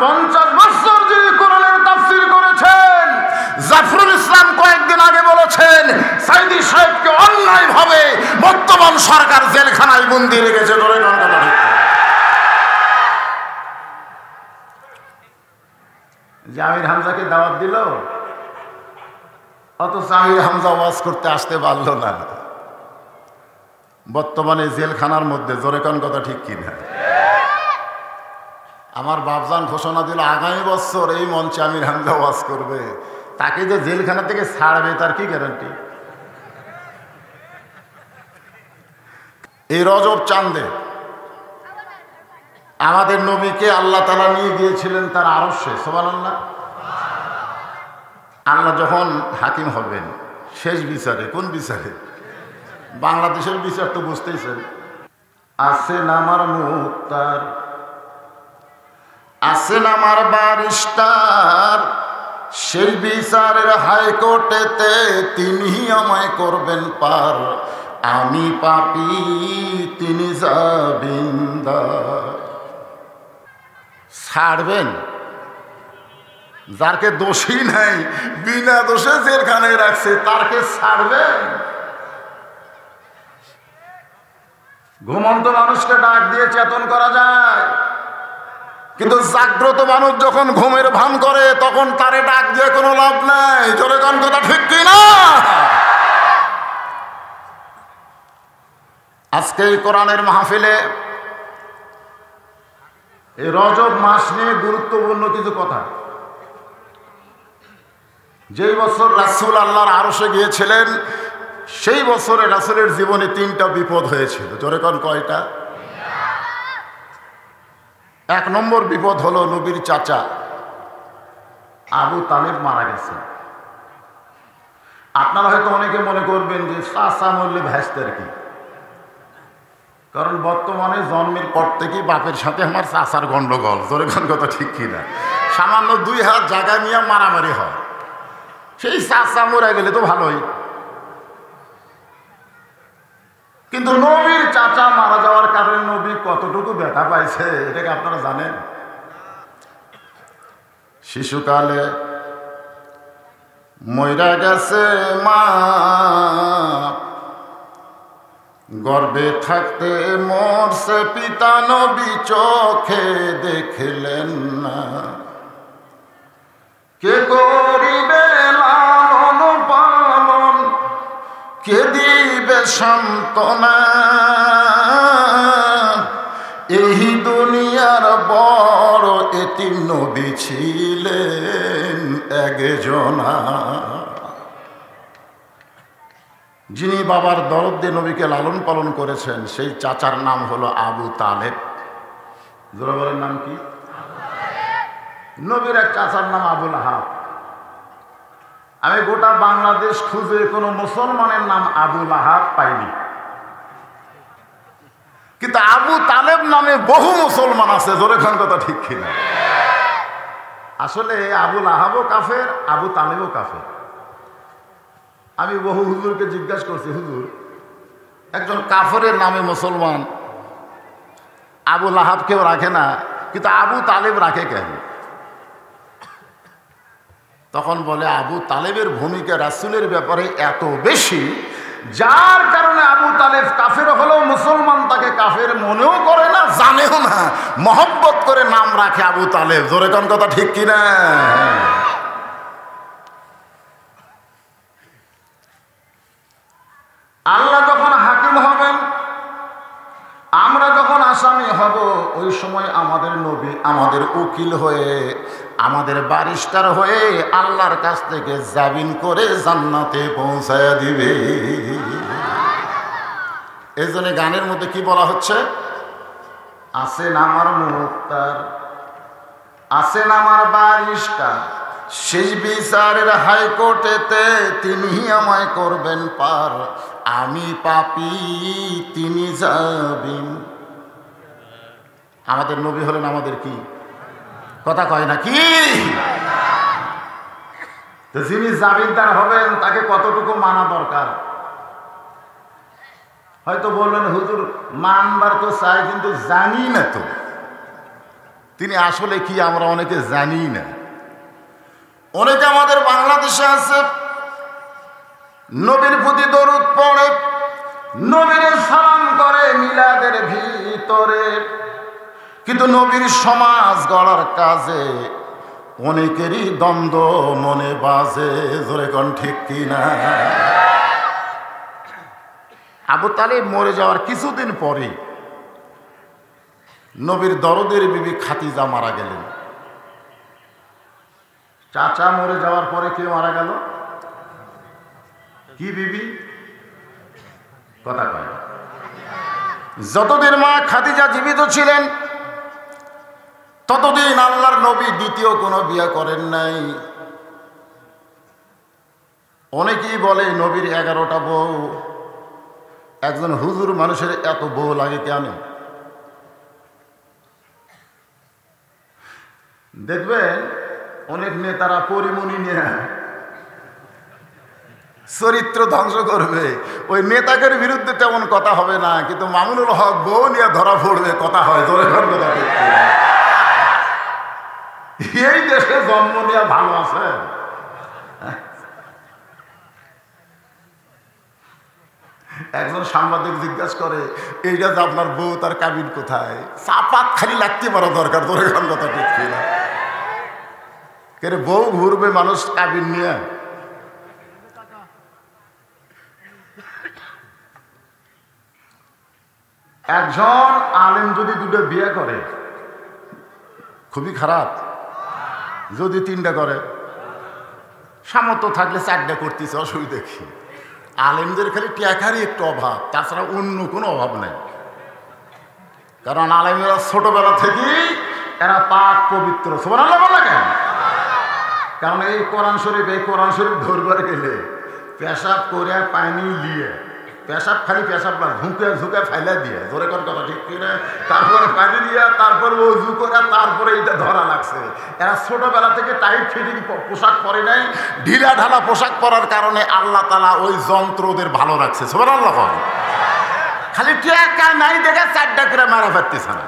50 বছর যিনি কোরআনের তাফসীর করেছেন, জাফরুল ইসলাম কয়েকদিন আগে বলেছেন সাইদি সাহেবকে অন্যায়ভাবে বর্তমান সরকার জেলখানায় বন্দী রেখেছে। ধরে কথা আমির হামজাকে দাওয়াত দিল, অথচ আমির হামজা ওয়াজ করতে আসতে পারল না। বর্তমানে জেলখানার মধ্যে। জোরে কোন কথা ঠিক কিনা? আমার বাপজান ঘোষণা দিল আগামী বছর এই মঞ্চে আমির হামজা ওয়াজ করবে। তাকে যে জেলখানা থেকে ছাড়বে তার কি গ্যারান্টি? এই রজব চাঁদে আমাদের নবীকে আল্লাহ তাআলা নিয়ে গিয়েছিলেন তার আরশে। সুবহানাল্লাহ। আল্লাহ যখন হাকিম হবেন শেষ বিচারে, কোন বিচারে? বাংলাদেশের বিচার তো বুঝতেইছেন। আছেন আমার মুক্তার, আছেন আমার বারিস্টার, সেই বিচারের হাইকোর্টেতে তিনি আমায় করবেন পার। আমি পাপী, তিনি জামিনদার। ছাড়বেন যারকে দোষী নাই, বিনা দোষে জেলখানায় রাখছে, তারকে ছাড়বেন? ঘুমন্ত মানুষকে ডাক দিয়ে চেতন করা যায়, কিন্তু জাগ্রত মানুষ যখন ঘুমের ভান করে তখন তারে ডাক দিয়ে কোনো লাভ নাই। জোরে কোন কথা ঠিক কিনা? আজকে এই কোরআনের মাহফিলে এই রজব মাস নিয়ে গুরুত্বপূর্ণ কিছু কথা। যেই বছর রাসূল আল্লাহর আরশে গিয়েছিলেন সেই বছরে রাসূলের জীবনে 3টা বিপদ হয়েছিল। জোরে কোন কয়টা? 1 নম্বর বিপদ হলো নবীর চাচা আবু তালেব মারা গেছে। আপনারা হয়তো অনেকে মনে করবেন যে চাচা মরলে ভ্যাস্তের কি, কারণ বর্তমানে জন্মের পর থেকেই বাপের সাথে আমার চাচার গন্ডগোল। জোরে কোন কথা ঠিক কিনা? সামান্য 2 হাত জায়গা নিয়ে মারামারি হয়, সেই চাচা মরে গেলে তো ভালোই। কিন্তু নবীর চাচা মারা যাওয়ার কারণে নবী কতটুকু ব্যথা পাইছে এটাকে আপনারা জানেন? শিশুকালে মইরা গেছে মা, গর্ভে থাকতে মরছে পিতা, নবী চোখে দেখলেন না। কে করিবে লালন পালন, কে দিবে সান্ত্বনা? এই দুনিয়ার বড় এতিম নবী ছিলেন একজনা। যিনি বাবার দরদ দিয়ে নবীকে লালন পালন করেছেন সেই চাচার নাম হলো আবু তালেব। জোরে বলেন নাম কি? নবীর এক চাচার নাম আবুল আহাব। আমি গোটা বাংলাদেশ খুঁজে কোনো মুসলমানের নাম আবুল আহাব পাইনি, কিন্তু আবু তালেব নামে বহু মুসলমান আছে। জোরে খান কথা ঠিক কিনা? আসলে আবুল আহাবও কাফের, আবু তালেবও কাফের। আমি বহু হুজুরকে জিজ্ঞাসা করছি, হুজুর একজন কাফেরের নামে মুসলমান, আবুল আহাব কেউ রাখে না, কিন্তু আবু তালেব রাখে কেন? তখন বলে আবু তালেবের ভূমিকা রাসূলের ব্যাপারে এত বেশি, যার কারণে আবু তালেব কাফের হলেও মুসলমান তাকে কাফের মনেও করে না, জানেও না, মহব্বত করে নাম রাখে আবু তালেব। জোরে কোন কথা ঠিক কিনা? আল্লাহ যখন হাকিম হবেন, আমরা যখন আসামি হব, ওই সময় আমাদের নবী আমাদের উকিল হয়ে, আমাদের বারিস্টার হয়ে আল্লাহর কাছ থেকে জামিন করে জান্নাতে পৌঁছায়া দিবে। এই জন্য গানের মধ্যে কি বলা হচ্ছে? আছেন আমার মুক্তার, আছেন আমার বারিস্টার, শেষ বিচারের হাইকোর্টেতে তিনি আমায় করবেন পার। আমি পাপী, তিনি জামিন। আমাদের নবী হলেন আমাদের কি? কথা কয় না কি? তো যিনি জামিনদার হবেন তাকে কতটুকু মানা দরকার? হয়তো বললেন হুজুর মানবার তো চাই, কিন্তু জানি না তো। তিনি আসলে কি আমরা অনেকে জানি না। অনেকে আমাদের বাংলাদেশে আছে, নবীর প্রতি দরুদ পড়ে, নবীর সালাম করে মিলাদের ভিতরে, কিন্তু নবীর সমাজ গড়ার কাজে অনেকেরই দ্বন্দ্ব মনে বাজে। জোরে কোন ঠিক কিনা? আবু তালেব মরে যাওয়ার কিছুদিন পরে নবীর দরদের বিবি খাদিজা মারা গেলেন। চাচা মরে যাওয়ার পরে কে মারা গেল? কি বিবি? কথা কয়। যতদিন মা খাদিজা জীবিত ছিলেন ততদিন আল্লাহর নবী দ্বিতীয় কোনো বিয়ে করেন নাই। অনেকেই বলে নবীর 11টা বউ। একজন হুজুর মানুষের এত বউ লাগে কেন? দেখবেন অনেক নেতারা পরিমণি নিয়ে চরিত্র ধ্বংস করবে, ওই নেতাদের বিরুদ্ধে তেমন কথা হবে না, কিন্তু মামুনুল হক বউ নিয়ে ধরা পড়বে, কথা হয়। কথা এই দেশে জন্ম নেওয়া ভালো আছে। একজন সাংবাদিক জিজ্ঞাসা করে, এইটা যে আপনার বউ, তার কাবিন কোথায়? চাপাত খালি লাগতে পারা দরকার। ধরে কথা ঠিক কিনা? বউ ঘুরবে মানুষ কাবিন নিয়ে? একজন আলেম যদি 2টা বিয়ে করে খুবই খারাপ, যদি 3টা করে, সামর্থ্য থাকলে 4টা করতেছে, অসুবিধা কি? আলেমদের খালি টাকারই একটু অভাব, তাছাড়া অন্য কোনো অভাব নেই। কারণ আলেমেরা ছোটবেলা থেকেই এরা পাক পবিত্র। সুবহানাল্লাহ বলে কেন? কারণ এই কোরআন শরীফ ধরবার গেলে পেশাব করে পানি নিয়ে, পেশাব খালি পেশাব না, ঝুঁকে ফাইলা দিয়ে, ধরে কর কথা ঠিক কিনা, তারপরে পানি দিয়া, তারপরে ওযু করে, তারপরে এটা ধরা লাগছে। এরা ছোটবেলা থেকে টাইট ফিটিং পোশাক পরে নাই, ঢিলা ঢালা পোশাক পরার কারণে আল্লাহ তাআলা ওই যন্ত্রদের ভালো রাখছে। সুবহানাল্লাহ। খালি টাকা নাই দেখে 4টা করে মারা ফেলতেছে না।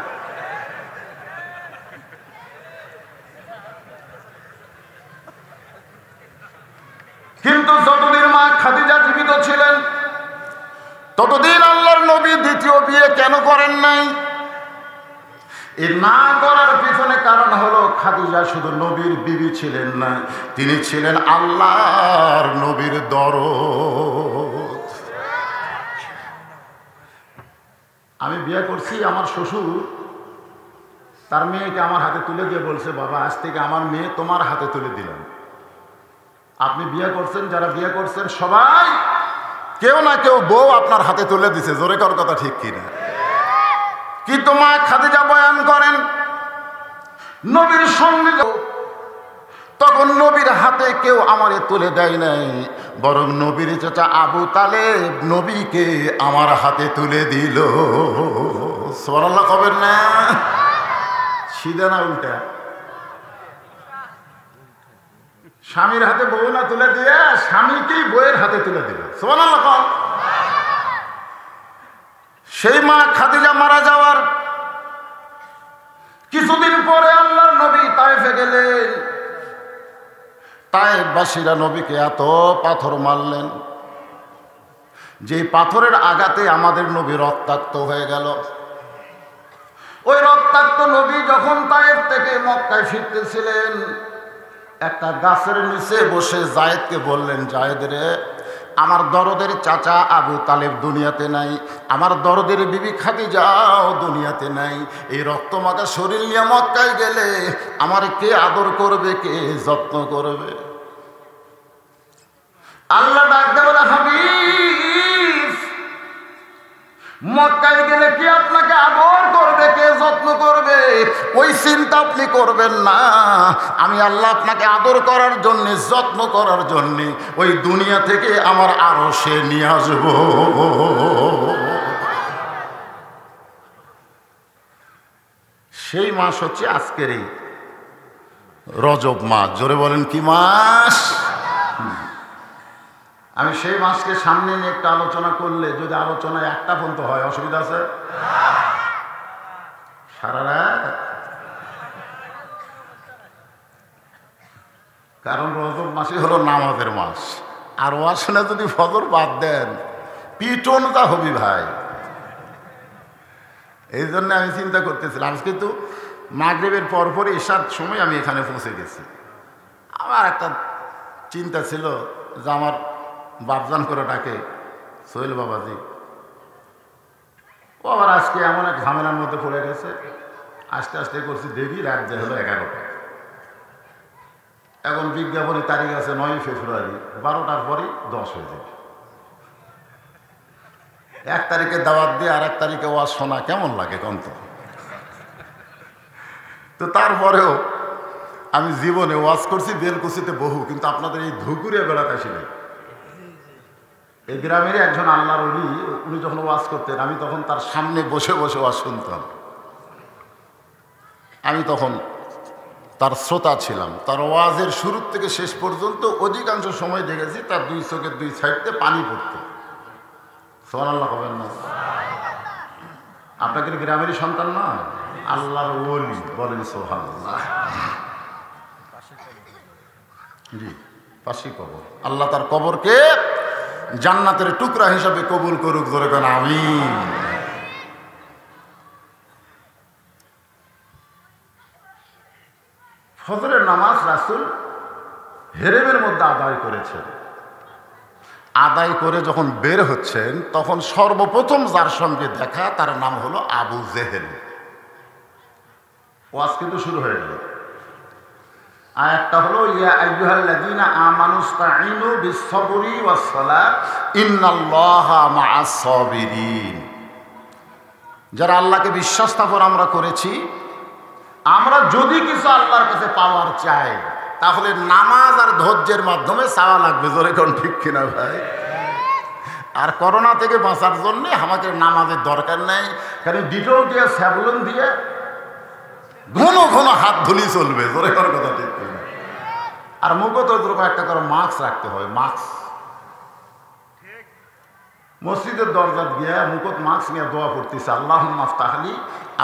কিন্তু যতদিন মা খাদিজা জীবিত ছিলেন ততদিন আল্লাহর নবী দ্বিতীয় বিয়ে কেন করেন নাই? এই না করার পিছনে কারণ হলো, খাদিজা শুধু নবীর বিবি ছিলেন না, তিনি ছিলেন আল্লাহর নবীর দরদ। আমি বিয়ে করছি, আমার শ্বশুর তার মেয়েকে আমার হাতে তুলে দিয়ে বলছে, বাবা আজ থেকে আমার মেয়ে তোমার হাতে তুলে দিলাম। আপনি বিয়ে করছেন, যারা বিয়ে করছেন সবাই কেউ না কেউ বউ আপনার হাতে তুলে দিছে। জোরে কর কথা ঠিক কিনা? কিন্তু মা খাদিজা বয়ান করেন, নবীর সঙ্গে তখন নবীর হাতে কেউ আমারে তুলে দেয় নাই, বরং নবীর চাচা আবু তালেব নবীকে আমার হাতে তুলে দিল। সুবহানাল্লাহ কবেন না? সিধা না উল্টা? স্বামীর হাতে বউ না তুলে দিয়ে স্বামীকেই বউয়ের হাতে তুলে দিল। সুবহানাল্লাহ। সেই মা খাদিজা মারা যাওয়ার কিছুদিন পরে আল্লাহর নবী তায়েফে গেলেন। তায়েফবাসীরা নবীকে এত পাথর মারলেন যে পাথরের আঘাতে আমাদের নবী রক্তাক্ত হয়ে গেল। ওই রক্তাক্ত নবী যখন তায়েফ থেকে মক্কায় ফিরতেছিলেন, একটা গাছের নিচে বসে জায়েদকে বললেন, জায়েদ রে, আমার দরদের চাচা আবু তালেব দুনিয়াতে নাই, আমার দরদের বিবি খাদিজাও দুনিয়াতে নাই। এই রক্তমাখা শরীর নিয়ে মক্কায় গেলে আমার কে আদর করবে, কে যত্ন করবে? আল্লাহ ডাক দেবে, হাবিব, মক্কায় গেলে কে আপনাকে আদর করবে, কে যত্ন করবে, ওই চিন্তা আপনি করবেন না। আমি আল্লাহ আপনাকে আদর করার জন্য, যত্ন করার জন্য ওই দুনিয়া থেকে আমার আরশে নিয়ে আসবো। সেই মাস হচ্ছে আজকের এই রজব মাস। জোরে বলেন কি মাস? আমি সেই মাসকে সামনে নিয়ে একটা আলোচনা করলে, যদি আলোচনায় একটা পর্যন্ত হয়, অসুবিধা আছে? সারা রাত কারণ রজব মাসই হলো নামাজের মাস, আর ওয়াজ শুনে যদি ফজর বাদ দেন পিটনটা হবি ভাই। এই জন্য আমি চিন্তা করতেছিলাম, আজকে তো মাগরিবের পরপরই এসার সময় আমি এখানে পৌঁছে গেছি। আমার একটা চিন্তা ছিল যে আমার বাপজান করে ডাকে সোহেল বাবাজি, ও আবার আজকে এমন এক ঝামেলার মধ্যে পড়ে গেছে। আস্তে আস্তে করছি, দেরি রাত যে হলো 11টা। এখন বিজ্ঞাপনের তারিখ আছে 9 ফেব্রুয়ারি, 12টার পরই 10 হয়ে যাবে। 1 তারিখে দাওয়াত দিয়ে আর 1 তারিখে ওয়াজ শোনা কেমন লাগে কন্ত? তো তারপরেও আমি জীবনে ওয়াজ করছি বেলকুচিতে বহু, কিন্তু আপনাদের এই ধুকুরিয়া বেড়াতে আসিনি। এই গ্রামেরই একজন আল্লাহর ওলি, উনি যখন ওয়াজ করতেন আমি তখন তার সামনে বসে বসে ওয়াজ শুনতাম। আমি তখন তার শ্রোতা ছিলাম। তার ওয়াজের শুরু থেকে শেষ পর্যন্ত অধিকাংশ সময় দেখেছি তার 2 চোখের 2 সাইডে পানি পড়তো। সুবহানাল্লাহ হবেন না? আপনাদের গ্রামেরই সন্তান না, আল্লাহর ওলি, বলেন সুবহানাল্লাহ। জি, পাশে কবর। আল্লাহ তার কবরকে জান্নাতের টুকরা হিসাবে কবুল করুক, ধরে কেন আমিন। ফজরের নামাজ রাসূল হেরেমের মধ্যে আদায় করেছেন। আদায় করে যখন বের হচ্ছেন তখন সর্বপ্রথম যার সঙ্গে দেখা তার নাম হলো আবু জেহেল। ওয়াজ কিন্তু শুরু হয়ে গেল। আয়াতটা হলো ইয়া আইয়ুহাল্লাযীনা আমানুস্তাঈনু বিস-সাবরি ওয়াস-সালাহ ইন্নাল্লাহা মা'আস-সাবিরিন। যারা আল্লাহকে বিশ্বাস স্থাপন আমরা করেছি, আমরা যদি কিছু আল্লাহর কাছে পাওয়ার চাই তাহলে নামাজ আর ধৈর্যের মাধ্যমে চাওয়া লাগবে। জোরে কোন ঠিক কিনা ভাই? আর করোনা থেকে বাঁচার জন্য আমাদের নামাজের দরকার নেই, কারণ ডিটল দিয়ে স্যাভলন দিয়ে ঘন ঘন হাত ধুলি চলবে। জোরে কোন কথা ঠিক কিনা? আর মুখও তো এরকম একটা করে মাস্ক রাখতে হয়, মাস্ক। মসজিদের দরজা গিয়ে মুখত মাস্ক নিয়ে দোয়া করতেছে, আল্লাহুম্মা আফতাহলি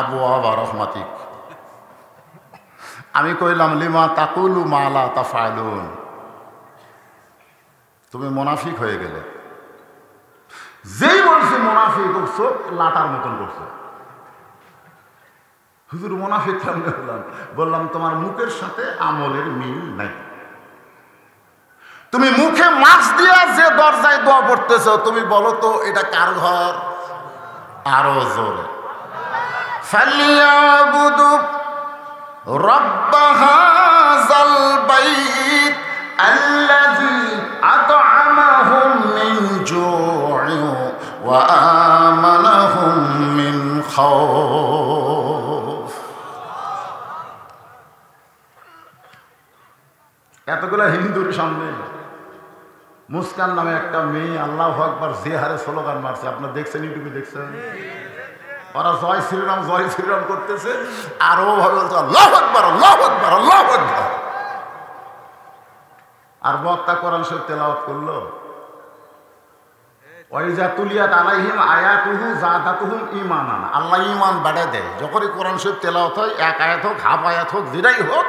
আবওয়াবা রাহমাতিক। আমি কইলাম লিমা তাকুলু মা লা তাফআলুন, তুমি মুনাফিক হয়ে গেলে। যেই বলছে মুনাফিক, চোখ লাটার মতন করছে। হুজুর মুনাফিক কেমনে হলাম? বললাম তোমার মুখের সাথে আমলের মিল নাই। তুমি মুখে মাস্ক দিয়ে যে দরজায় দোয়া পড়তেছ, তুমি বলো তো এটা কার ঘর? আরো জোরে, ফালিয়াবুদু রব্ব হাযাল বাইত আল্লাযী আত'আমাহুম মিন জু'ইন ওয়া আমানাহুম মিন খাউফ। এতগুলো হিন্দুর সামনে মুস্কান নামে একটা মেয়ে আল্লাহু আকবার যে হারে স্লোগান মারছে, আপনারা দেখছেন, ইউটিউবে দেখছেন। ওরা জয় শ্রীরাম করতেছে, আর ও ভাবে বলছে আল্লাহু আকবার, আল্লাহু আকবার, আল্লাহু আকবার। আর বক্তা কোরআন শরীফ তেলাওয়াত করলো, ওয়াইজা তুলিয়াত আলাইহিম আয়াতুহু যাদাতুহুম ঈমানান। আল্লাহ ঈমান বাড়ায় দেয় যখনই কোরআন শরীফ তেলাওয়াত হয়। 1 আয়াত হোক, হাফ আয়াত হোক, যেটাই হোক,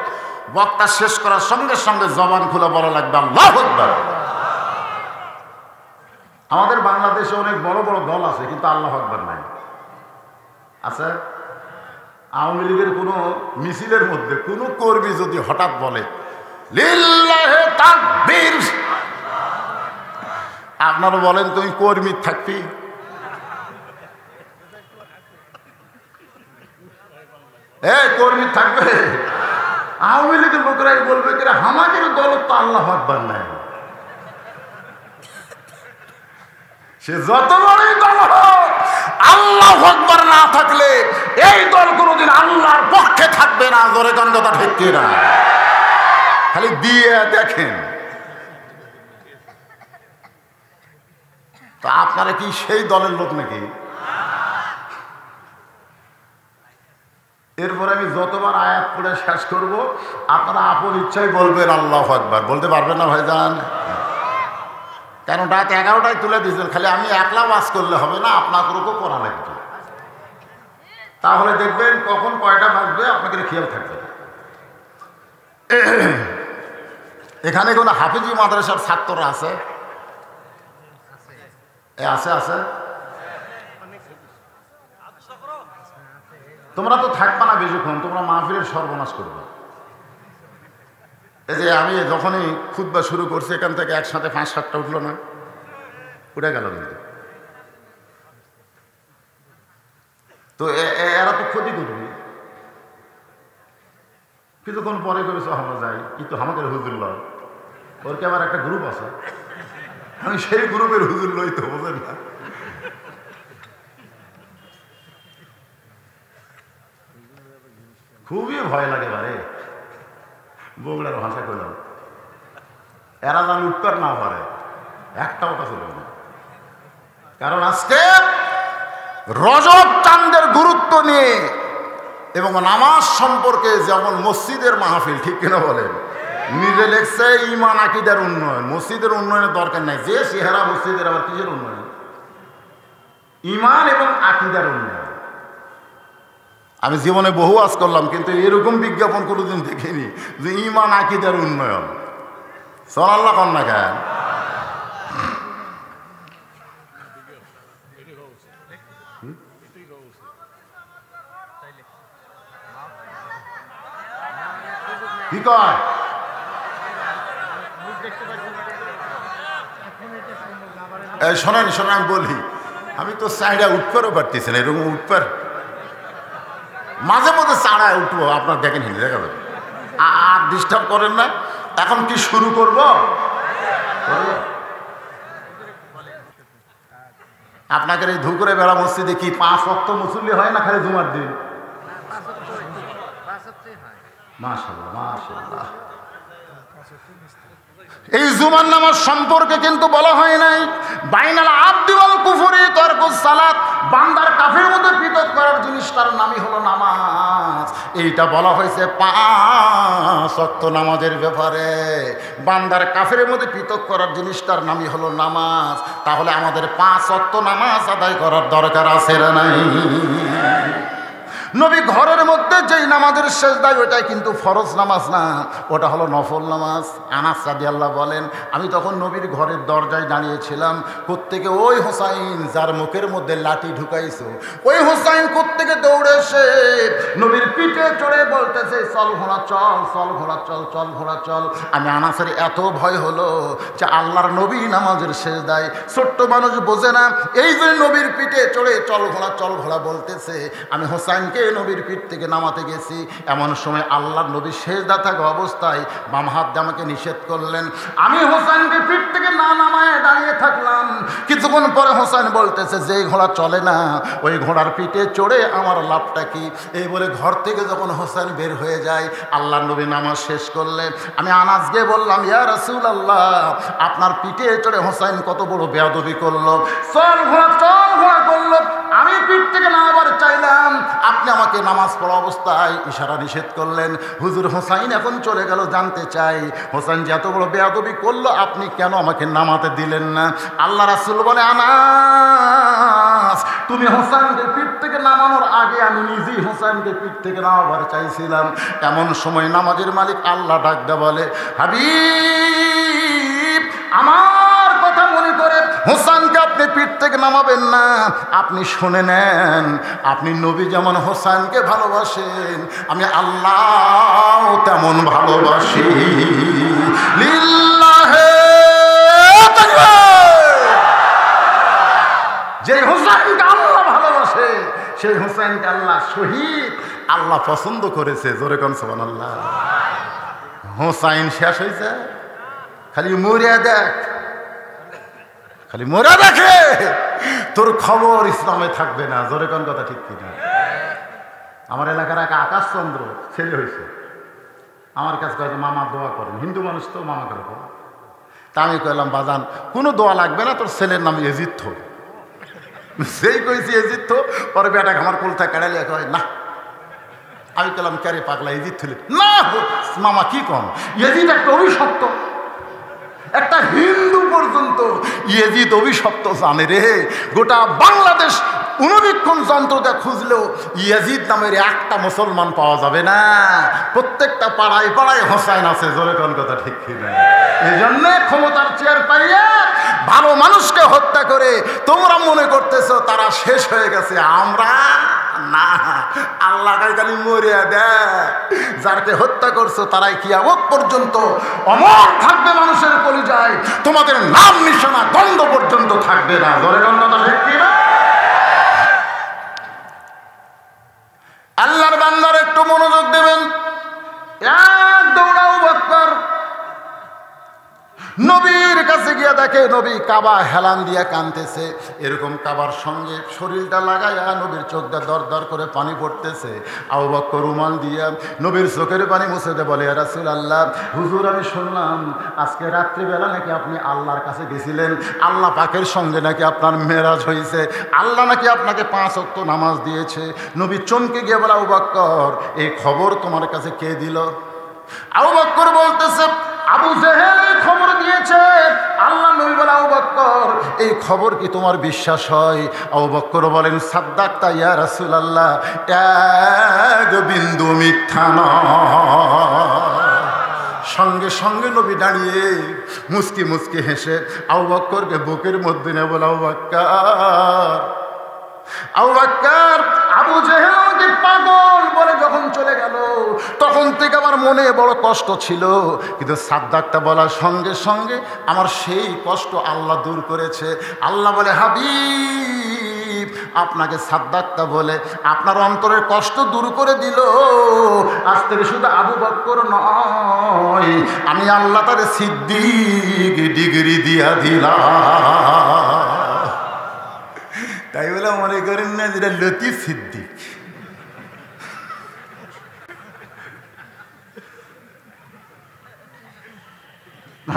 বক্তা শেষ করার সঙ্গে সঙ্গে জবান খুলে বলা লাগবে আল্লাহু আকবার। আমাদের বাংলাদেশে অনেক বড় বড় দল আছে, কিন্তু আল্লাহু আকবার নাই। আচ্ছা, আওয়ামী লীগের কোনো মিছিলের মধ্যে কোনো কর্মী যদি হঠাৎ বলে লিল্লাহি তাকবীর, আপনারা বলেন তুমি কর্মী থাকবি? কর্মী থাকবে? আওয়ামী লীগের লোকেরাই বলবে কিনা আমাদের দল তো আল্লাহু আকবার নাই। সে যত বড়ই দল হোক, আল্লাহু আকবার না থাকলে এই দল কোনোদিন আল্লাহর পক্ষে থাকবে না। জোরে কোন কথা ঠিক কিনা? খালি দিয়ে দেখেন। তা আপনারা কি সেই দলের লোক নাকি? এরপরে আমি যতবার আয়াত পড়ে শেষ করব আপনারা আপন ইচ্ছাই বলবেন আল্লাহু আকবার। বলতে পারবেন না ভাইজান? কারণ রাত 11টায় তুলে দিয়েছেন। খালি আমি একলা ওয়াজ করলে হবে না, আপনাদেরও করা লাগবে। তাহলে দেখবেন কখন কয়টা বাজবে আপনাদের খেয়াল থাকবে। এখানে কোনো হাফিজি মাদ্রাসার ছাত্ররা আছে? আছে আছে। তোমরা তো থাকবা না বেশিক্ষণ, তোমরা মাহফিলের সর্বনাশ করবে। এই যে আমি যখনই খুতবা শুরু করছি এখান থেকে একসাথে 5-7টা উঠলো না, উঠে গেল কিন্তু। তো এরা তো ক্ষতি করবে, কিছুক্ষণ পরে করে আমরা যাই কিন্তু আমাদের হুজুর লয়, ওর কি আবার একটা গ্রুপ আছে, আমি সেই গ্রুপের হুজুর লই তো, বোঝেন না? খুবই ভয় লাগে বারে, বগুড়ার ভাষা করলাম, এরা যেন উত্তর না পারে একটাও কথা চলবে না। কারণ আজকে রজব চাঁদের গুরুত্ব নিয়ে এবং নামাজ সম্পর্কে যেমন মসজিদের মাহফিল, ঠিক কিনা বলেন? নিজে লেখছে ইমান আকিদার উন্নয়ন, মসজিদের উন্নয়নের দরকার নাই। যে চেহারা মসজিদের আবার কিসের উন্নয়ন? ইমান এবং আকিদার উন্নয়ন। আমি জীবনে বহু আজ করলাম কিন্তু এরকম বিজ্ঞাপন কোনোদিন দেখিনি যে ইমান আকিদার উন্নয়ন। সাল্লাল্লাহু কন্যা কেন? কি কয়? শোনেন শোনেন, আমি বলি, আমি তো চাইডা উঠপারও পারতেছি না, এরকম উঠপার মাঝে মধ্যে চাড়ায় উঠবো, আপনার দেখেন হিন্দে দেখা যাবে, আর ডিস্টার্ব করেন না। এখন কি শুরু করব? আপনাদের এই ধুকুরে বেড়া মসজিদে কি 5 ওয়াক্ত মুসল্লি হয় না খালি জুমার দিন? মাশাআল্লাহ মাশাআল্লাহ। এই জুমার নামাজ সম্পর্কে কিন্তু বলা হয় নাই বাইনাল আবদি ওয়াল কুফরি তারকুস সালাত, বান্দার কাফের মধ্যে পৃথক করার জিনিসটার নামই হলো নামাজ। এইটা বলা হয়েছে 5 ওয়াক্ত নামাজের ব্যাপারে। বান্দার কাফের মধ্যে পৃথক করার জিনিসটার নামই হলো নামাজ। তাহলে আমাদের 5 ওয়াক্ত নামাজ আদায় করার দরকার আছে না নাই? নবী ঘরের মধ্যে যেই নামাজের সেজদায়, ওটাই কিন্তু ফরজ নামাজ না, ওটা হলো নফল নামাজ। আনাস রাদিয়াল্লাহু বলেন, আমি তখন নবীর ঘরের দরজায় দাঁড়িয়েছিলাম। কোত্থেকে ওই হোসাইন যার মুখের মধ্যে লাঠি ঢুকাইছো, ওই হোসাইন কোত্থেকে দৌড়ে এসে নবীর পিঠে চড়ে বলতেছে, চল ঘোড়া চল, চল ঘোড়া চল, চল ঘোড়া চল। আমি আনাসের এত ভয় হলো যে আল্লাহর নবী নামাজের সেজদায়, ছোট্ট মানুষ বোঝে না, এই যে নবীর পিঠে চড়ে চল ঘোড়া বলতেছে। আমি হোসাইনকে নবীর পিঠ থেকে নামাতে গেছি, এমন সময় আল্লাহর নবী সেজদা থাকা অবস্থায় বাম হাত দিয়ে আমাকে নিষেধ করলেন। আমি হোসাইনকে পিঠ থেকে না নামায় দাঁড়িয়ে থাকলাম। কিছুক্ষণ পরে হোসাইন বলতেছে, যেই ঘোড়া চলে না ওই ঘোড়ার পিঠে চড়ে আমার লাভটা কি? এই বলে ঘর থেকে যখন হোসাইন বের হয়ে যায়, আল্লাহর নবী নামাজ শেষ করলেন। আমি আনাসকে বললাম, ইয়া রাসূলুল্লাহ, আপনার পিঠে চড়ে হোসাইন কত বড় বেয়াদবি করলো, চল ঘোড়া করলো। আমি পিঠ থেকে নামাবার চাইলাম, আপনি আমাকে নামাজ পড়া অবস্থায় ইশারা নিষেধ করলেন। হুজুর, হোসাইন এখন চলে গেল, জানতে চাই হোসাইন যে এত বড় বেয়াদবি করলো আপনি কেন আমাকে নামাতে দিলেন না? আল্লাহ রাসূল বলে, আনাস, তুমি হোসাইনকে পিঠ থেকে নামানোর আগে আমি নিজেই হোসাইনকে পিঠ থেকে নামাবার চাইছিলাম। এমন সময় নামাজের মালিক আল্লাহ ডাক দেয়া বলে, হাবিব, আমার কথা মনে করে হোসাইনকে আপনি পিঠ থেকে নামাবেন না। আপনি শুনে নেন, আপনি নবী যেমন হোসাইনকে ভালোবাসেন, আমি আল্লাহ তেমন ভালোবাসি। লিল্লাহে তাকবীর। যে হোসাইনকে আল্লাহ ভালোবাসে, সেই হোসাইনকে আল্লাহ শহীদ আল্লাহ পছন্দ করেছে। জোরে কোন সুবহানাল্লাহ। হোসাইন শেষ হয়েছে, খালি মরিয়া দেখ, খালি মরিয়া দেখে, তোর খবর ইসলামে থাকবে না। জোরে কোন কথা ঠিক কিনা? আমার এলাকার এক আকাশচন্দ্র ছেলে হয়েছে, আমার কাছে কয়েক মামা দোয়া করেন, হিন্দু মানুষ তো মামা করে। তা আমি কইলাম, বাজান কোনো দোয়া লাগবে না, তোর ছেলের নাম এজিথ। সেই কইছি এজিথ, পরে বেটাকে আমার কোলটা কেড়ালিয়া কয় না। আমি কইলাম, ক্যারে পাগলা এজিথ হলে না মামা কি কম, এজিথ একটা অভিশপ্ত, একটা হিন্দু পর্যন্ত ইয়েজিদ অভিশপ্ত জানে রে। গোটা বাংলাদেশ অনুবীক্ষণ যন্ত্র দিয়ে খুঁজলেও ইয়াজিদ নামের একটা মুসলমান পাওয়া যাবে না। প্রত্যেকটা পাড়ায় পাড়ায় হোসাইন আছে। জোরে কোন কথা ঠিক কিনা? এই জন্য ক্ষমতার চেয়ার পাইয়া ভালো মানুষকে হত্যা করে তোমরা মনে করতেছো তারা শেষ হয়ে গেছে। আমরা না, আল্লাহ খালি মরিয়া দেয়। যারকে হত্যা করছো তারাই কিয়ামত পর্যন্ত অমর থাকবে মানুষের কলিজায়। তোমাদের নাম নিশানা গন্ধ পর্যন্ত থাকবে না। জোরে কোন কথা ঠিক কিনা? আল্লাহর বান্দার একটু মনোযোগ দেবেন। এক দৌড়াও বক্কর নবীর কাছে গিয়া দেখে নবী কাবা হেলান দিয়া কাঁদতেছে। এরকম কাবার সঙ্গে শরীরটা লাগাইয়া নবীর চোখটা দর দর করে পানি পড়তেছে। আবু বকর রুমাল দিয়া নবীর চোখের পানি মুছে দে, বলে ইয়া রাসূলুল্লাহ, হুজুর আমি শুনলাম আজকে রাত্রিবেলা নাকি আপনি আল্লাহর কাছে গেছিলেন, আল্লাহ পাকের সঙ্গে নাকি আপনার মেরাজ হয়েছে, আল্লাহ নাকি আপনাকে 5 ওয়াক্ত নামাজ দিয়েছে। নবী চমকে গিয়ে বলে, আবু বকর এই খবর তোমার কাছে কে দিল? আবু বকর বলতেছে, আবু জেহেল এই খবর দিয়েছে। আল্লাহ নবী বলে, আবু বকর এই খবর কি তোমার বিশ্বাস হয়? আবু বকর বলেন, সাদ্দাক্তা ইয়া রাসূলুল্লাহ, এক বিন্দু মিথ্যা নয়। সঙ্গে সঙ্গে নবী দাঁড়িয়ে মুচকি মুচকি হেসে আবু বকরকে বুকের মধ্যে নিয়ে বলে, আবু বকর, আবু বকর, আবু জেহেল আমাকে পাগল বলে যখন চলে গেল তখন থেকে আমার মনে বড় কষ্ট ছিল, কিন্তু সাদ্দাকটা বলার সঙ্গে সঙ্গে আমার সেই কষ্ট আল্লাহ দূর করেছে। আল্লাহ বলে, হাবিব আপনাকে সাদ্দাকটা বলে আপনার অন্তরের কষ্ট দূর করে দিল। আজ থেকে শুধু আবু বকর নয়, আমি আল্লাহ তারে সিদ্দিক ডিগ্রি দিয়া দিলাম। তাই বলে মনে করেন না যেটা লতিফ সিদ্দিক।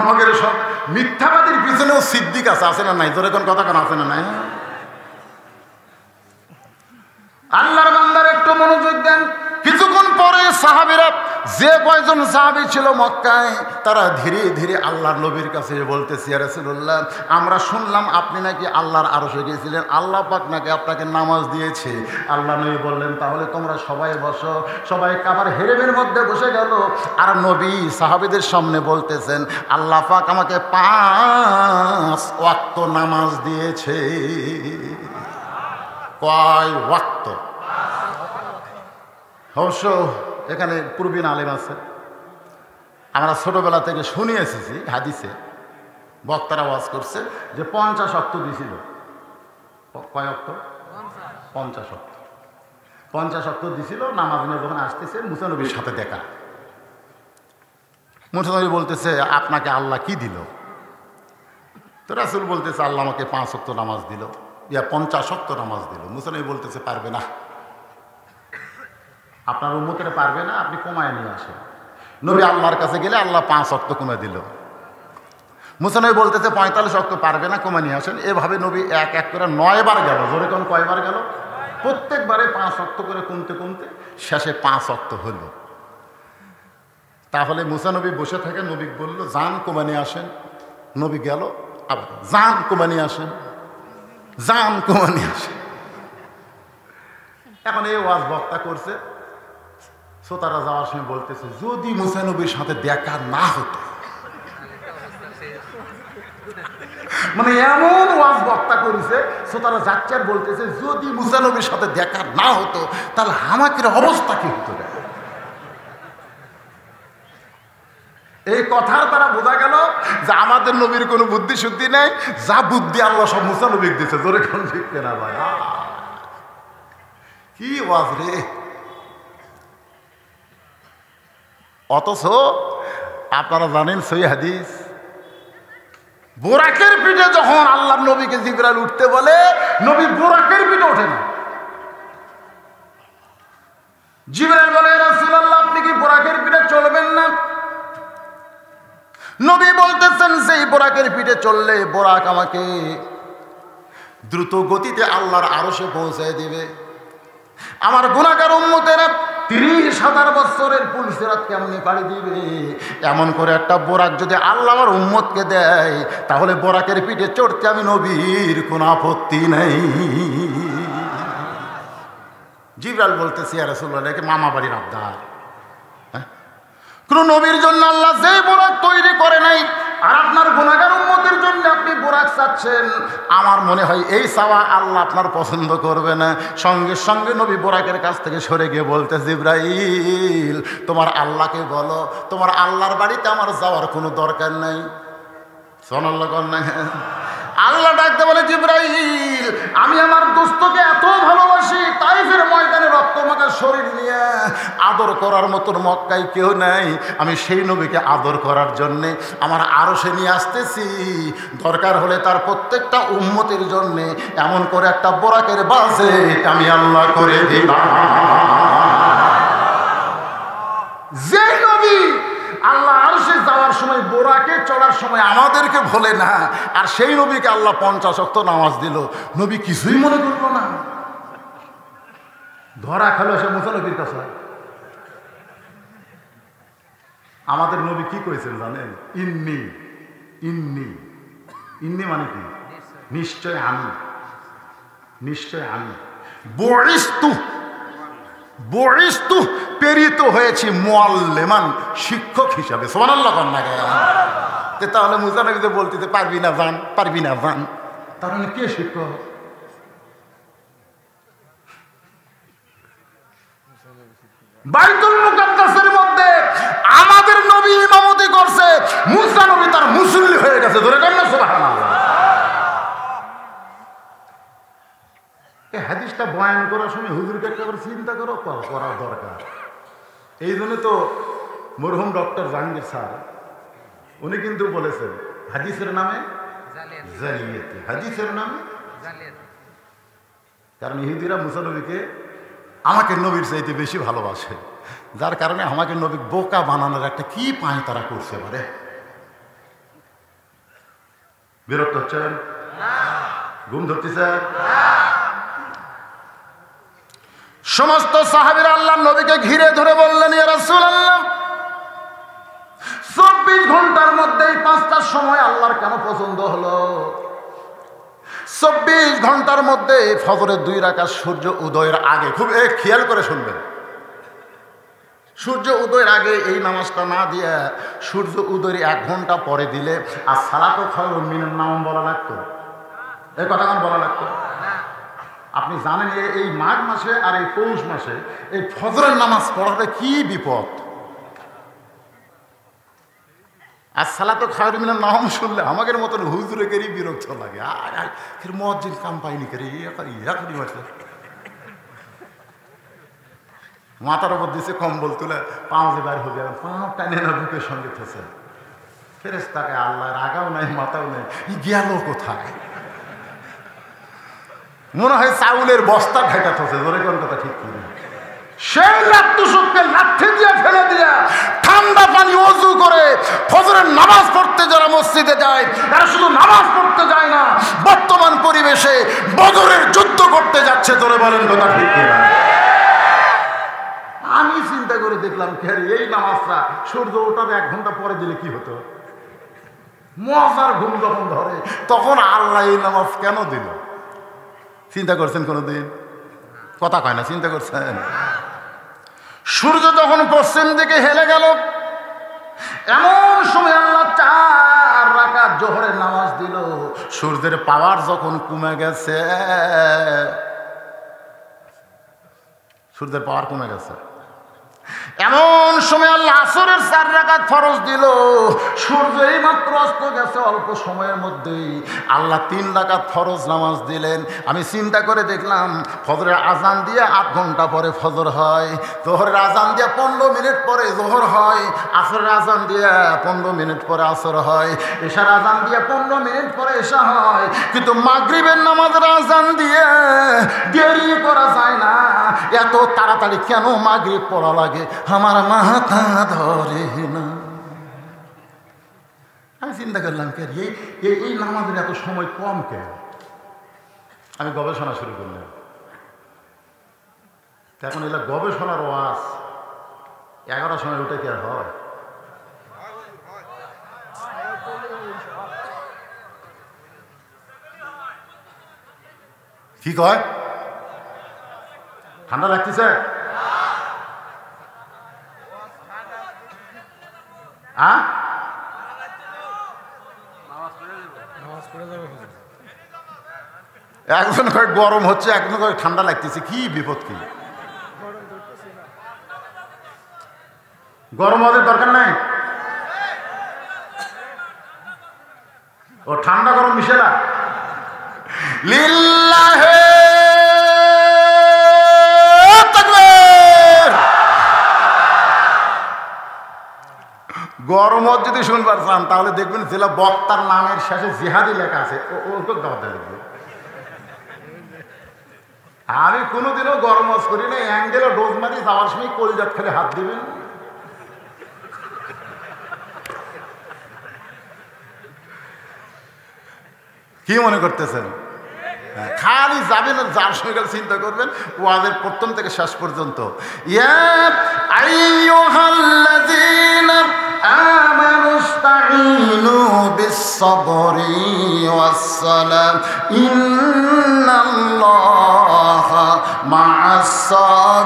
আমাদের সব মিথ্যাবাদীর পিছনেও সিদ্দিক আছে না নাই? তোর এখন কথা কেন আছে না নাই? আল্লাহর বান্দার একটু মনোযোগ দেন। কিছুক্ষণ পরে সাহাবীরা, যে কয়জন সাহাবী ছিল মক্কায়, তারা ধীরে ধীরে আল্লাহর নবীর কাছে বলতেছে, ইয়া রাসূলুল্লাহ, আমরা শুনলাম আপনি নাকি আল্লাহর আরশে গিয়েছিলেন, আল্লাহ পাক নাকি আপনাকে নামাজ দিয়েছে। আল্লাহ নবী বললেন, তাহলে তোমরা সবাই বসো। সবাই কাবার হেরেমের মধ্যে বসে গেল। আর নবী সাহাবীদের সামনে বলতেছেন, আল্লাহ পাক আমাকে 5 ওয়াক্ত নামাজ দিয়েছে। কয় ওয়াক্ত? অবশ্য এখানে পূর্বীন আলেম আছে, আমরা ছোটবেলা থেকে শুনে এসেছি হাদিসে বক্তারা ওয়াজ করছে যে 50 ওয়াক্ত দিয়েছিল। কয় ওয়াক্ত? 50 ওয়াক্ত। 50 ওয়াক্ত দিয়েছিল। নামাজ নিয়ে যখন আসতেছে মুসা নবীর সাথে দেখা, মুসা নবী বলতেছে, আপনাকে আল্লাহ কি দিল? তো রাসূল বলতেছে, আল্লাহ আমাকে 5 ওয়াক্ত নামাজ দিল, 50 ওয়াক্ত নামাজ দিল। মুসা নবী বলতেছে, পারবে না, আপনার উম্মতের পারবে না, আপনি কমায় নিয়ে আসেন। নবী আল্লাহর কাছে গেলে আল্লাহ 5 ওয়াক্ত কমে দিল। মুসা নবী বলতেছে 45 ওয়াক্ত পারবে না, কমে নিয়ে আসেন। এভাবে নবী এক এক করে 9 বার গেল। জোরে কোন কয়বার গেল? প্রত্যেকবারে 5 ওয়াক্ত করে কমতে কমতে শেষে 5 ওয়াক্ত হল। তাহলে মুসা নবী বসে থাকে, নবী বলল, জান কমে নিয়ে আসেন। নবী গেল, আবার জান কমে নিয়ে আসেন, জান কমে নিয়ে আসেন। এখন এই ওয়াজ বক্তা করছে, শ্রোতারা যাওয়ার সময় বলতেছে, যদি মুসা নবীর সাথে দেখা না হতো, মানে এমন ওয়াজ বক্তা করেছে, শ্রোতারা যাচ্ছে আর বলতেছে, যদি মুসা নবীর সাথে দেখা না হতো তাহলে হামাকের অবস্থা কি হতো। এই কথার দ্বারা বোঝা গেল যে আমাদের নবীর কোনো বুদ্ধি শুদ্ধি নেই, যা বুদ্ধি আল্লাহ সব মুসা নবীর দিচ্ছে। জোরে কোন ঠিক না ভাই? কি ওয়াজ রে! অথচ আপনারা জানেন সহিহ হাদিস, বোরাকের পিঠে যখন আল্লাহর নবীকে জিবরাইল উঠতে বলে, নবী বোরাকের পিঠে ওঠে না। জিবরাইল বলে, রাসূলুল্লাহ আপনি কি বোরাকের পিঠে চলবেন না? নবী বলতেছেন, সেই বোরাকের পিঠে চললে বোরাক আমাকে দ্রুত গতিতে আল্লাহর আরশে পৌঁছায় দিবে। আমার গুনাহগার উম্মতেরা 30,000 বছরের পুলসিরাত কেমনি পাড়ি দিবে? এমন করে একটা বোরাক যদি আল্লাহ আমার উম্মতকে দেয়, তাহলে বোরাকের পিঠে চড়তে আমি নবীর কোনো আপত্তি নেই। জিবরাইল বলতেছে, ইয়া রাসূলুল্লাহ, একে মামা বাড়ির আবদার। কোন নবীর জন্য আল্লাহ যে বোরাক তৈরি করে নাই, আর আপনার গুনাহগার উম্মতের জন্য আপনি বোরাক চাচ্ছেন, আমার মনে হয় এই চাওয়া আল্লাহ আপনার পছন্দ করবে না। সঙ্গে সঙ্গে নবী বোরাকের কাছ থেকে সরে গিয়ে বলতে, জিবরাইল, তোমার আল্লাহকে বলো, তোমার আল্লাহর বাড়িতে আমার যাওয়ার কোনো দরকার নাই। সুবহানাল্লাহ কর না? আল্লাহ ডাকতে বলে, জিবরাইল, আমি আমার দোস্তকে এত ভালোবাসি, তাইফের ময়দানে রক্তমাখা শরীর নিয়ে আদর করার মতন মক্কায় কেউ নাই। আমি সেই নবীকে আদর করার জন্যে আমার আরশে নিয়ে আসতেছি। দরকার হলে তার প্রত্যেকটা উম্মতের জন্যে এমন করে একটা বোরাকের বাজেট আমি আল্লাহ করে দিলাম। যে নবী আল্লাহ আরশে যাওয়ার সময়, বোরাকে চড়ার সময় আমাদেরকে ভোলে না, আর সেই নবীকে আল্লাহ 50 ওয়াক্ত নামাজ দিল, নবী কিছুই মনে করলো না। ধরা খেলো সে মুসা নবীর কাছে। আমাদের নবী কি করেছেন জানেন? ইন্নি ইন্নি ইন্নি মানে কি? নিশ্চয় আমি, নিশ্চয় আমি। বরিস্তু প্রেরিত হয়েছি মুআল্লিমান, শিক্ষক হিসাবে। সুবহানাল্লাহ কর না? তাহলে মুসা নবীকে বলতে পারবি না জান, পারবি না জান, তাহলে কে শিক্ষক? বাইতুল মুকাদ্দাসের মধ্যে আমাদের নবী ইমামতি করছে, মুসা নবী তার মুসল্লি হয়ে গেছে। ধরে কেন? সুবহানাল্লাহ। এই হাদিসটা বয়ান করার সময় হুজুরকে একবার চিন্তা করো, করা দরকার। এই জন্য তো মরহুম ডক্টর জাহাঙ্গীর স্যার উনি কিন্তু বলেছেন, হাদিসের নামে জালিয়াতি, হাদিসের নামে জালিয়াতি। কারণ ইহুদিরা মুসা নবীকে আমাকে নবীর চাইতে বেশি ভালোবাসে, যার কারণে আমাকে নবী বোকা বানানোর একটা কি পায় তারা করছে পারে। বিরক্ত হচ্ছেন? ঘুম ধরতেছে? সমস্ত সাহাবীরা আল্লাহর নবীকে ঘিরে ধরে বললেন, ইয়া রাসূলুল্লাহ, 24 ঘন্টার মধ্যে 5টার সময় আল্লাহর কেন পছন্দ হলো? 24 ঘন্টার মধ্যে ফজরের 2 রাকাত সূর্য উদয়ের আগে, খুব খেয়াল করে শুনবেন, সূর্য উদয়ের আগে এই নামাজটা না দিয়ে সূর্য উদয়ের 1 ঘন্টা পরে দিলে আর সালাতু খায়রুম মিনান নাওম বলা লাগতো? এই কথা কেন বলা লাগতো? আপনি জানেন এই মাঘ মাসে আর এই পৌষ মাসে এই ফজরের নামাজ পড়াটা কি বিপদ। আর সালাতু খায়রুম মিনান নাওম শুনলে আমাদের মতন হুজুরেরই বিরক্ত লাগে। আর মুয়াজ্জিন কাম পাইনি করে মাথার উপর দিছে কম্বল তুলে, পাঁচ বার হয়ে গেল, পাঁচ টানে না বুকের সঙ্গে থেছে। ফেরেশতাকে আল্লাহ রাগাও নাই, মাথাও নাই, গেল কোথায়? মনে হয় চাউলের বস্তা ঢেকা থছে। ধরে কোন কথা ঠিক করে সেই লাত্তুসুককে লাঠি দিয়ে ফেলে দিয়া ঠান্ডা পানি ওযু করে ফজরের নামাজ পড়তে যারা মসজিদে যায়, তারা শুধু নামাজ পড়তে যায় না, বর্তমান পরিবেশে বদরের যুদ্ধ করতে যাচ্ছে। ধরে বলেন কথা ঠিক কিনা? আমি চিন্তা করে দেখলাম, এই নামাজটা সূর্য ওঠাবে 1 ঘন্টা পরে দিলে কি হতো? মজার ঘুম যখন ধরে তখন আল্লাহ এই নামাজ কেন দিল? চিন্তা করছেন কোনোদিন? কথা কয় না, চিন্তা করছেন? সূর্য যখন পশ্চিম দিকে হেলে গেল, এমন সময় আল্লাহ 4 রাকাত জোহরের নামাজ দিল। সূর্যের পাওয়ার যখন কমে গেছে, সূর্যের পাওয়ার কমে গেছে, এমন সময় আল্লাহ আসরের 4 রাকাত ফরজ দিল। সূর্য এই মাত্র অস্ত গেছে, অল্প সময়ের মধ্যেই আল্লাহ 3 রাকাত ফরজ নামাজ দিলেন। আমি চিন্তা করে দেখলাম, ফজরের আজান দিয়ে 8 ঘন্টা পরে ফজর হয়, জোহরের আজান দিয়ে 15 মিনিট পরে জোহর হয়, আসরের আজান দিয়ে 15 মিনিট পরে আসর হয়, এশার আজান দিয়ে 15 মিনিট পরে এশা হয়। কিন্তু মাগরিবের নামাজের আজান দিয়ে দেরি করা যায় না। এত তাড়াতাড়ি কেন মাগরিব পড়া লাগে? আমার মাথা ধরে না। আমি চিন্তা করলাম, কে এই নামাজের এত সময় কম কেন? আমি গবেষণা শুরু করলাম। এখন এলা গবেষণার ওয়াজ। 11টার সময় উঠে কি আর হয়? কি কয়? ঠান্ডা লাগতেছে? একজন কয় গরম হচ্ছে, একজন কয় ঠান্ডা লাগতেছে। কি বিপদ! কি গরম আমাদের দরকার নাই? ও ঠান্ডা গরম মিশে না। লিল্লাহে তাকবীর। গরম যদি শুনবার চান তাহলে দেখবেন জেলা বক্তার নামের শেষে জিহাদি লেখা আছে, ওর দাওয়াতে লিখবে। আমি কোনোদিনও গরম করি না। অ্যাঙ্গেলে ডোজ মারি যাওয়ার সময় কলজাত খেলে হাত দিবেন। কি মনে করতেছেন? খালি যাবেন আর যার সঙ্গে চিন্তা করবেন ওয়াজের প্রথম থেকে শেষ পর্যন্ত। ইয়া আইয়ুহাল্লাযীনা আমানুস্তাঈনু বিস-সাবরি ওয়াস-সালাত ইন্নাল্লাহা মা'আস-সাবিরিন।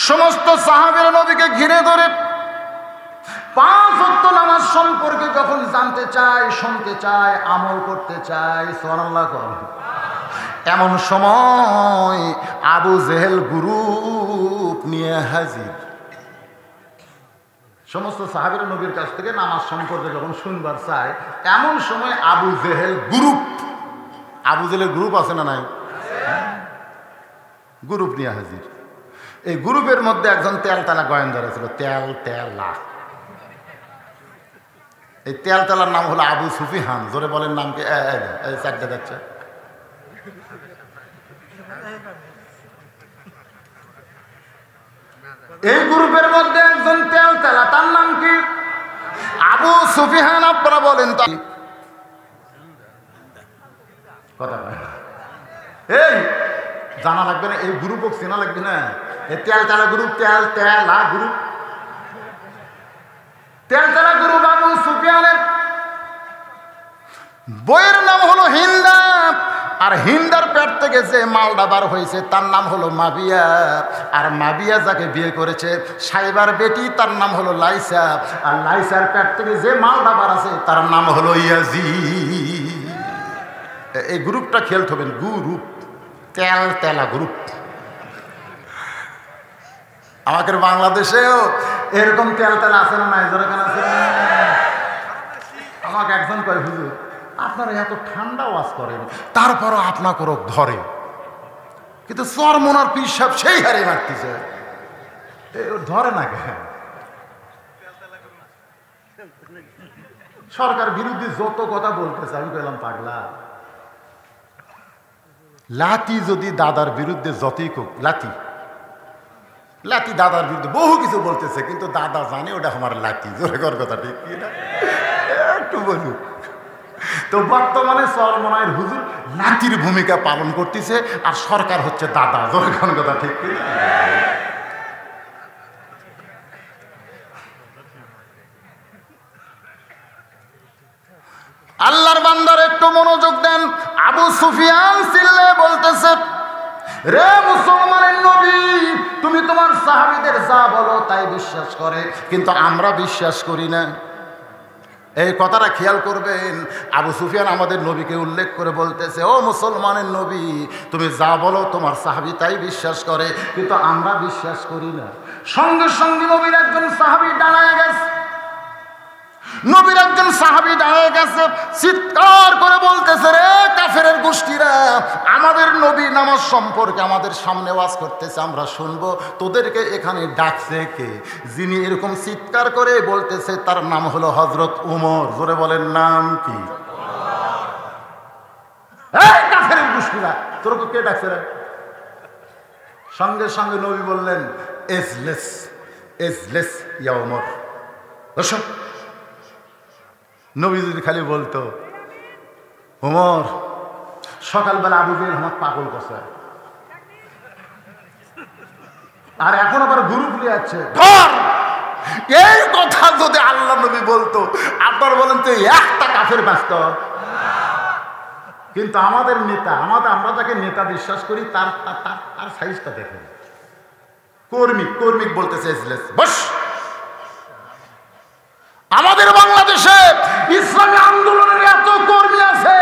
সমস্ত সাহাবীরা নবীকে ঘিরে ধরে 5 ওয়াক্ত নামাজ সম্পর্কে যখন জানতে চায়, শুনতে চায়, আমল করতে চায়, সুবহানাল্লাহ কর। এমন সময় আবু জেহেল গ্রুপ নিয়ে হাজির। সমস্ত সাহাবীরা নবীর কাছ থেকে নামাজ সম্পর্কে যখন শুনবার চায়, এমন সময় আবু জেহেল গ্রুপ, আবু জেহেলের গ্রুপ আছে না নাই? গ্রুপ নিয়ে হাজির। এই গ্রুপের মধ্যে একজন তেলতালা গোয়েন্দা ছিল, তেলা। এই তেলতালার নাম হলো আবু সুফিয়ান। জোরে বলেন নামকে। চারটে যাচ্ছে। এই গ্রুপের মধ্যে একজন তেলতালা, তার নাম কি? আবু সুফিয়ান। আপনারা বলেন তো কথা এই জানা লাগবে না? এই গ্রুপ চেনা লাগবে না? এই তেলতালা গ্রুপ, তেলা গ্রুপ, তেলতালা গ্রুপ আবু সুফিয়ানের বইয়ের নাম হলো হিন্দা। আর হিন্দার পেট থেকে যে মালটা বার হয়েছে তার নাম হলো মাবিয়া। আর মাবিয়া যাকে বিয়ে করেছে সাইবার বেটি, তার নাম হলো লাইসা। আর লাইসার পেট থেকে যে মালটা বার আছে তার নাম হলো ইয়াজিদ। এই গ্রুপটা খেয়াল করবেন, গ্রুপ তেলা গ্রুপ। আমাদের বাংলাদেশেও এরকম তেলতেলা আছে না নাই? যেরকম আছে। আমাকে একজন কয়, হুজুর আপনারা এত ঠান্ডা ওয়াজ করেন তারপরও আপনাকে ধরে, কিন্তু চরমনার পীর সাহেব সেই হারে মারতেছে, ধরে না কেন? সরকার বিরুদ্ধে যত কথা বলতেছে আমি বললাম পাগলা। লাতি যদি দাদার বিরুদ্ধে যতই লাতি দাদার বিরুদ্ধে বহু কিছু বলতেছে, কিন্তু দাদা জানে ওটা আমার লাতি। জোরে কর কথা ঠিক কি না? একটু বলুক তো। বর্তমানে চরমনায়ের হুজুর লাতির ভূমিকা পালন করতেছে আর সরকার হচ্ছে দাদা। জোরে কর কথা ঠিক কি না? আল্লাহর বান্দার একটু মনোযোগ দেন। আবু সুফিয়ান চিল্লে বলতেছে, রে মুসলমানের নবী, তুমি তোমার সাহাবীদের যা বলো তাই বিশ্বাস করে, কিন্তু আমরা বিশ্বাস করি না। এই কথাটা খেয়াল করবেন। আবু সুফিয়ান আমাদের নবীকে উল্লেখ করে বলতেছে, ও মুসলমানের নবী, তুমি যা বলো তোমার সাহাবী তাই বিশ্বাস করে, কিন্তু আমরা বিশ্বাস করি না। সঙ্গে সঙ্গে নবীর একজন সাহাবী দাঁড়ায় গেছে। নবীর একজন সাহাবী দাঁড়িয়ে গেছে, চিৎকার করে বলতেছে, রে কাফেরের গোষ্ঠীরা, আমাদের নবী নামাজ সম্পর্কে আমাদের সামনে ওয়াজ করতেছে, আমরা শুনবো, তোদেরকে এখানে ডাকছে কে? যিনি এরকম চিৎকার করে বলতেছে তার নাম হলো হযরত উমর। জোরে বলেন নাম কি? এই কাফেরের গোষ্ঠীরা, তোরকে কে ডাকছে রে? সঙ্গে সঙ্গে নবী বললেন, এজলেস এজলেস ইয়া উমর। বসো। নবী যদি খালি বলতো, উমর সকালবেলা আবু জেহেল আমার পাগল করছে, আর এখন আবার গুরু ভুলে যাচ্ছে ধর। এই কথা যদি আল্লাহ নবী বলতো, আপনার বলেন তো একটা কাফের ব্যস্ত। কিন্তু আমাদের নেতা, আমরা যাকে নেতা বিশ্বাস করি, তার সাইজটা দেখেন। কর্মিক বলতেছে বস। আমাদের বাংলাদেশে ইসলামী আন্দোলনের এত কর্মী আছে,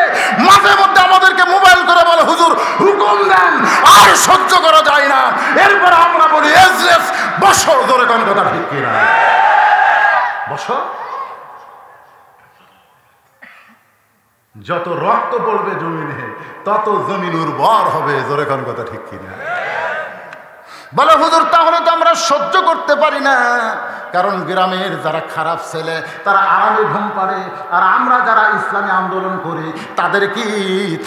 মাঝে মধ্যে আমাদেরকে মোবাইল করে বলে হুজুর হুকুম দেন, আর সহ্য করা যায় না। এরপর আমরা বলি এজলেস বসো, ধরে কোন কথা ঠিক কিনা বসো। যত রক্ত পড়বে জমিনে তত জমিন উর্বর হবে, জোরে কোন কথা ঠিক কিনা বলে হুজুর তাহলে তো আমরা সহ্য করতে পারি না, কারণ গ্রামের যারা খারাপ ছেলে তারা আরামে ঘুম পাড়ে, আর আমরা যারা ইসলামী আন্দোলন করি তাদের কি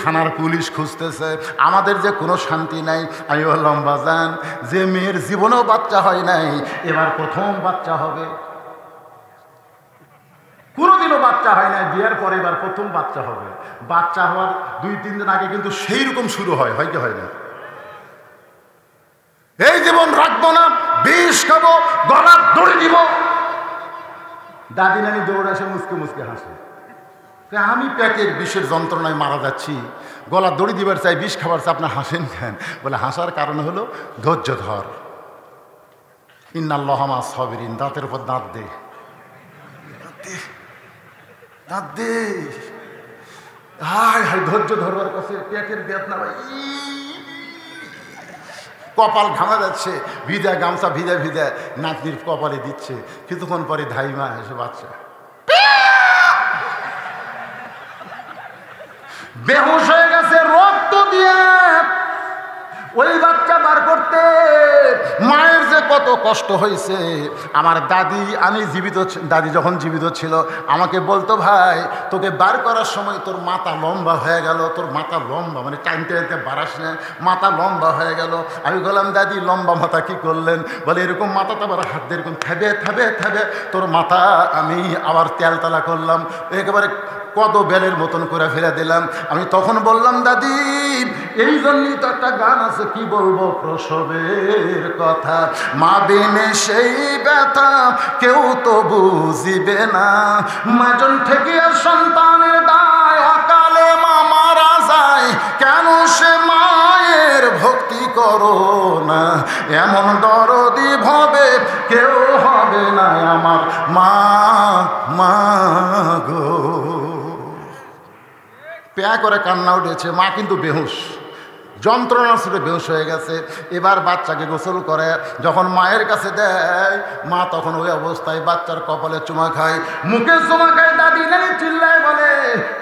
থানার পুলিশ খুঁজতেছে, আমাদের যে কোনো শান্তি নাই। আমি বললাম বাজান, যে মেয়ের জীবনেও বাচ্চা হয় নাই, এবার প্রথম বাচ্চা হবে, কোনোদিনও বাচ্চা হয় নাই, বিয়ের পরে এবার প্রথম বাচ্চা হবে। বাচ্চা হওয়ার 2-3 দিন আগে কিন্তু সেই রকম শুরু হয় কি হয় না, এই জীবন রাখবো না, বিষ খাবো, গলা দড়ি দিব। দাদি নানি দৌড়ে আসে, মুসকে হাসে। আমি পেটের বিষের যন্ত্রণায় মারা যাচ্ছি, গলা দড়ি দিবার চাই, বিষ খাবার চাই, আপনার হাসেন কেন? বলে হাসার কারণ হলো ধৈর্য ধর, ইন্নাল্লাহা মা সাবিরিন। দাঁতের উপর দাঁত দে, দাঁত দে, হায় হায়, ধৈর্য ধরবার কাছে পেটের বেদনা ভাই, কপাল ঘামা যাচ্ছে, ভিজা গামছা ভিজা নাতনির কপালে দিচ্ছে। কিছুক্ষণ পরে ধাইমা এসে বাচ্চা বেহুশ হয়ে গেছে, রক্ত দিয়ে ওই বাচ্চা বার করতে মায়ের যে কত কষ্ট হয়েছে। আমার দাদি, দাদি যখন জীবিত ছিল আমাকে বলতো, ভাই তোকে বার করার সময় তোর মাথা লম্বা হয়ে গেল, তোর মাথা লম্বা মানে টাইমটা বাড়াস না, মাথা লম্বা হয়ে গেল। আমি বললাম দাদি লম্বা মাথা কি করলেন? বলে এরকম মাথা তো আবার হাত দিয়ে এরকম থাবে তোর মাথা আমি আবার তেলতলা করলাম, একেবারে কত বেলের মতন করে ফেলে দিলাম। আমি তখন বললাম দাদি এই জন্যই তো একটা গান আছে, কি বলবো প্রসবের কথা, মা বিনে সেই ব্যথা কেউ তো বুঝিবে না, মাজন থেকে সন্তানের দায়, অকালে মা মারা যায়, কেন সে মায়ের ভক্তি করো না, এমন দরদি ভাবে কেউ হবে না আমার মা গো। প্যা করে কান্না উঠেছে, মা কিন্তু বেহুশ, যন্ত্রণা ছুটে বেহুশ হয়ে গেছে। এবার বাচ্চাকে গোসল করে যখন মায়ের কাছে দেয়, মা তখন ওই অবস্থায় বাচ্চার কপালে চুমা খায়, মুখে চুমা খায়। দাদি নানি চিল্লায় বলে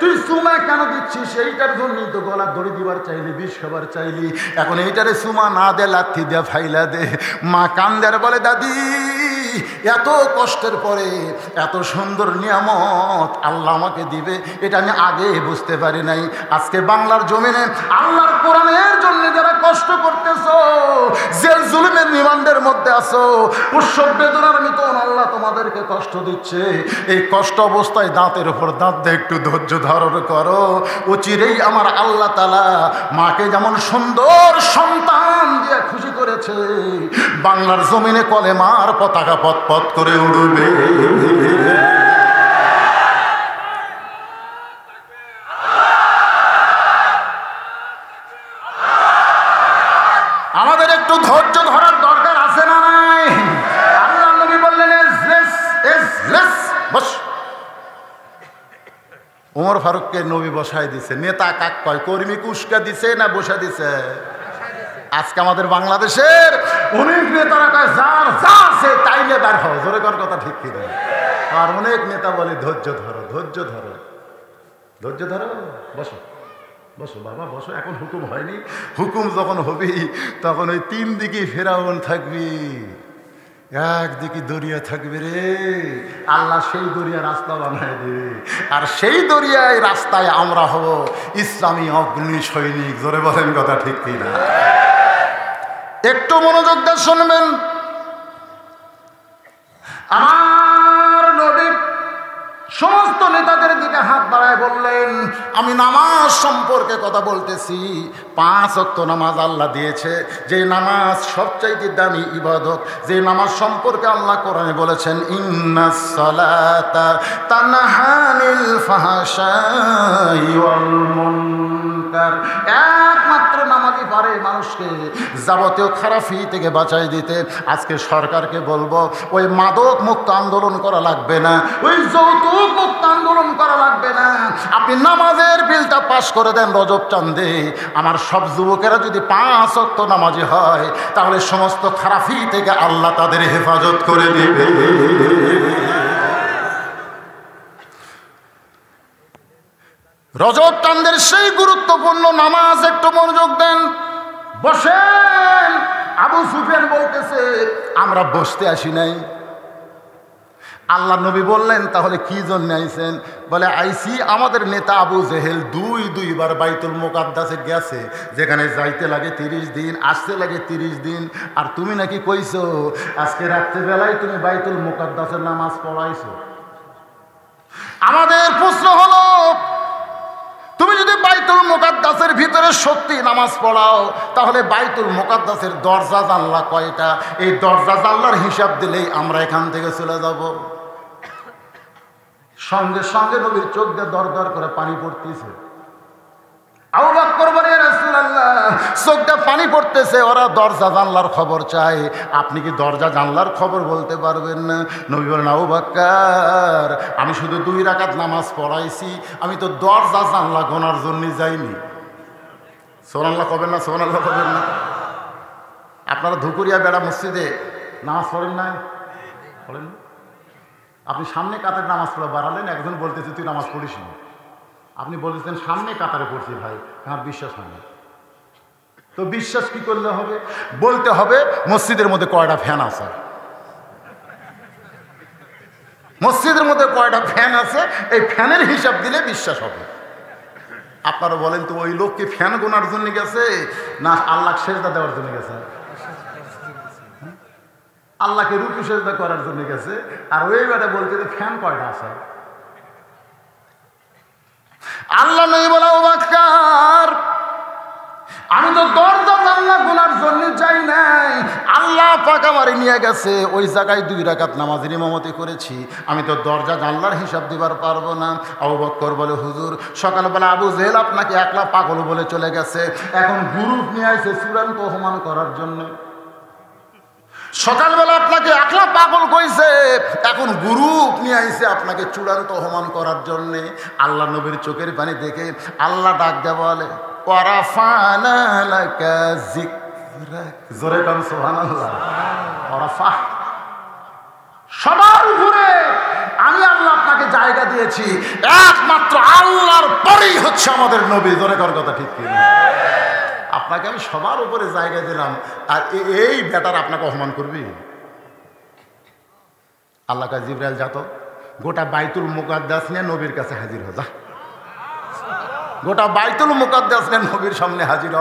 তুই চুমা কেন দিচ্ছিস? এইটার জন্যই তো গলা দড়ি দিবার চাইলি, বিষ খাবার চাইলি, এখন এইটারে চুমা না দে, লাথি দে, ফাইলা দে। মা কান্দার বলে দাদি এত কষ্টের পরে এত সুন্দর নিয়ামত আল্লাহ আমাকে দিবে, এটা আমি আগে বুঝতে পারি নাই। আজকে বাংলার জমিনে আল্লাহর কোরআনের জন্য যারা কষ্ট করতেছো, জেল জুলুমের রিমান্ডের মধ্যে আছো, প্রসব বেদনার মতন আল্লাহ তোমাদেরকে কষ্ট দিচ্ছে, এই কষ্ট অবস্থায় দাঁতের উপর দাঁত দিয়ে একটু ধৈর্য ধারণ করো। অচিরেই আমার আল্লাহ তাআলা মাকে যেমন সুন্দর সন্তান দিয়ে খুশি করেছে, বাংলার জমিনে কলেমার পতাকা পথ পথ করে উড়বে। আমাদের একটু ধৈর্য ধরার দরকার আছে না নাই? আল্লাহ নবী বললেন বস। ওমর ফারুককে নবী বসায় দিছে। নেতা কাক কয়? কর্মী কুস্কা দিছে না বসা দিছে? আজকে আমাদের বাংলাদেশের অনেক নেতারা কয় যার যা আছে তাই নেতার হও, জোরে কর কথা ঠিক কি? আর অনেক নেতা বলে ধৈর্য ধরো, ধৈর্য ধরো, ধৈর্য ধরো, বসো বসো বাবা বসো, এখন হুকুম হয়নি, হুকুম যখন হবি তখন ওই 3 দিকে ফেরাউন থাকবি, একদিকে দরিয়া থাকবে রে, আল্লাহ সেই দরিয়া রাস্তা বানায় দেবে, আর সেই দরিয়ায় রাস্তায় আমরা হব ইসলামী অগ্নি সৈনিক। জোরে বলেন কথা ঠিক কিনা? একটু মনোযোগ দিয়ে শুনবেন। আমার নবী সমস্ত নেতাদের দিকে হাত বাড়ায় বললেন, আমি নামাজ সম্পর্কে কথা বলতেছি। 5 ওয়াক্ত নামাজ আল্লাহ দিয়েছে, যে নামাজ সবচাইতে দামি ইবাদত, যে নামাজ সম্পর্কে আল্লাহ কোরআনে বলেছেন, ইন্নাস সালাতা তানহা আনিল ফাহশাই ওয়াল মুনকার। একমাত্র নামাজই পারে মানুষকে যাবতীয় খারাপি থেকে বাঁচাই দিতে। আজকে সরকারকে বলবো, ওই মাদক মুক্ত আন্দোলন করা লাগবে না, ওই যৌতুক মুক্ত আন্দোলন করা লাগবে না। আপনি নামাজের বিলটা পাশ করে দেন রজব চাঁদে। আমার সব যুবকেরা যদি 5 ওয়াক্ত নামাজি হয়, তাহলে সমস্ত খারাপি থেকে আল্লাহ তাদের হেফাজত করে দিবে। রজব চাঁদের সেই গুরুত্বপূর্ণ নামাজ একটু মনোযোগ দেন। বসেন। আবু সুফিয়ান বলতেছে, আমরা বসতে আসি নাই। আল্লাহ নবী বললেন, তাহলে কি জন্য আইছেন? বলে, আইসি আমাদের নেতা আবু জেহেল দুইবার বাইতুল মুকাদ্দাসে গেছে, যেখানে যাইতে লাগে 30 দিন, আসতে লাগে 30 দিন। আর তুমি নাকি কইছো আজকে রাত্রেবেলায় তুমি বাইতুল মুকাদ্দাসের নামাজ পড়াইছো। আমাদের প্রশ্ন হলো, তুমি যদি বাইতুল মুকাদ্দাসের ভিতরে সত্যি নামাজ পড়াও, তাহলে বাইতুল মুকাদ্দাসের দরজা জানলা কয়টা? এই দরজা জানলার হিসাব দিলেই আমরা এখান থেকে চলে যাব। সঙ্গে সঙ্গে নবীর চোখ দিয়ে দর দর করে পানি পড়তেছে। আবু বকর বলে, ইয়া রাসূলুল্লাহ, চোখটা পানি পড়তেছে, ওরা দরজা জানলার খবর চায়, আপনি কি দরজা জানলার খবর বলতে পারবেন না? নবী বলেন, আবু বকর, আমি শুধু 2 রাকাত নামাজ পড়াইছি, আমি তো দরজা জানলা গোনার জন্য যাইনি। সুবহানাল্লাহ কবেন না? সুবহানাল্লাহ কবেন না? আপনারা ধুকুরিয়া বেড়া মসজিদে নামাজ পড়েন না? পড়েন? আপনি সামনে কাতারে নামাজ পড়া বাড়ালেন, একজন বলতেছে তুই নামাজ পড়িস না। আপনি বলেছেন সামনে কাতারে পড়ছি ভাই, আমার বিশ্বাস হয় না। তো বিশ্বাস কি করলে হবে? বলতে হবে মসজিদের মধ্যে কয়টা ফ্যান আছে, মসজিদের মধ্যে কয়টা ফ্যান আছে, এই ফ্যানের হিসাব দিলে বিশ্বাস হবে। আপনারা বলেন তো, ওই লোক কি ফ্যান গোনার জন্য গেছে না আল্লাহ সেজদা দেওয়ার জন্য গেছে? আল্লাহকে রুকু সেজদা করার জন্য গেছে। আর ওই বেটা বলতে ফ্যান কয়টা আছে? আল্লাহ নবী বলে, আবু বকর, আমি তো দরজা জানলা গোনার জন্য যাই নাই, আল্লাহ পাক আমারে নিয়ে গেছে, ওই জায়গায় 2 রাকাত নামাজের ইমামতি করেছি, আমি তো দরজা জানলার হিসাব দিবার পারবো না। আবু বকর বলে, হুজুর, সকালবেলা আবু জেহেল আপনাকে একলা পাগল বলে চলে গেছে, এখন গ্রুপ নিয়ে আসে চূড়ান্ত অপমান করার জন্য। সকালবেলা আপনাকে একলা পাগল কইছে, এখন গ্রুপ নিয়ে আইছে আপনাকে চূড়ান্ত অপমান করার জন্যে। আল্লাহ নবীর চোখের পানি দেখে আল্লাহ ডাক দেয়া বলে, ওয়ারাফানা লাকা যিকরাক। জোরে কান সুবহানাল্লাহ। ওয়ারাফা, সবার উপরে আমি আল্লাহ আপনাকে জায়গা দিয়েছি, একমাত্র আল্লাহর পরেই হচ্ছে আমাদের নবী। জোরে কার কথা ঠিক কি? আপনাকে আমি সবার উপরে জায়গা দিলাম, আর এই বেটার আপনাকে অপমান করবি? আল্লাহ কা জিবরাইল, যা তো গোটা বাইতুল মুকাদ্দাস নিয়ে নবীর কাছে হাজির হ, যা গোটা বাইতুল মুকাদ্দাস নিয়ে নবীর সামনে হাজির হ,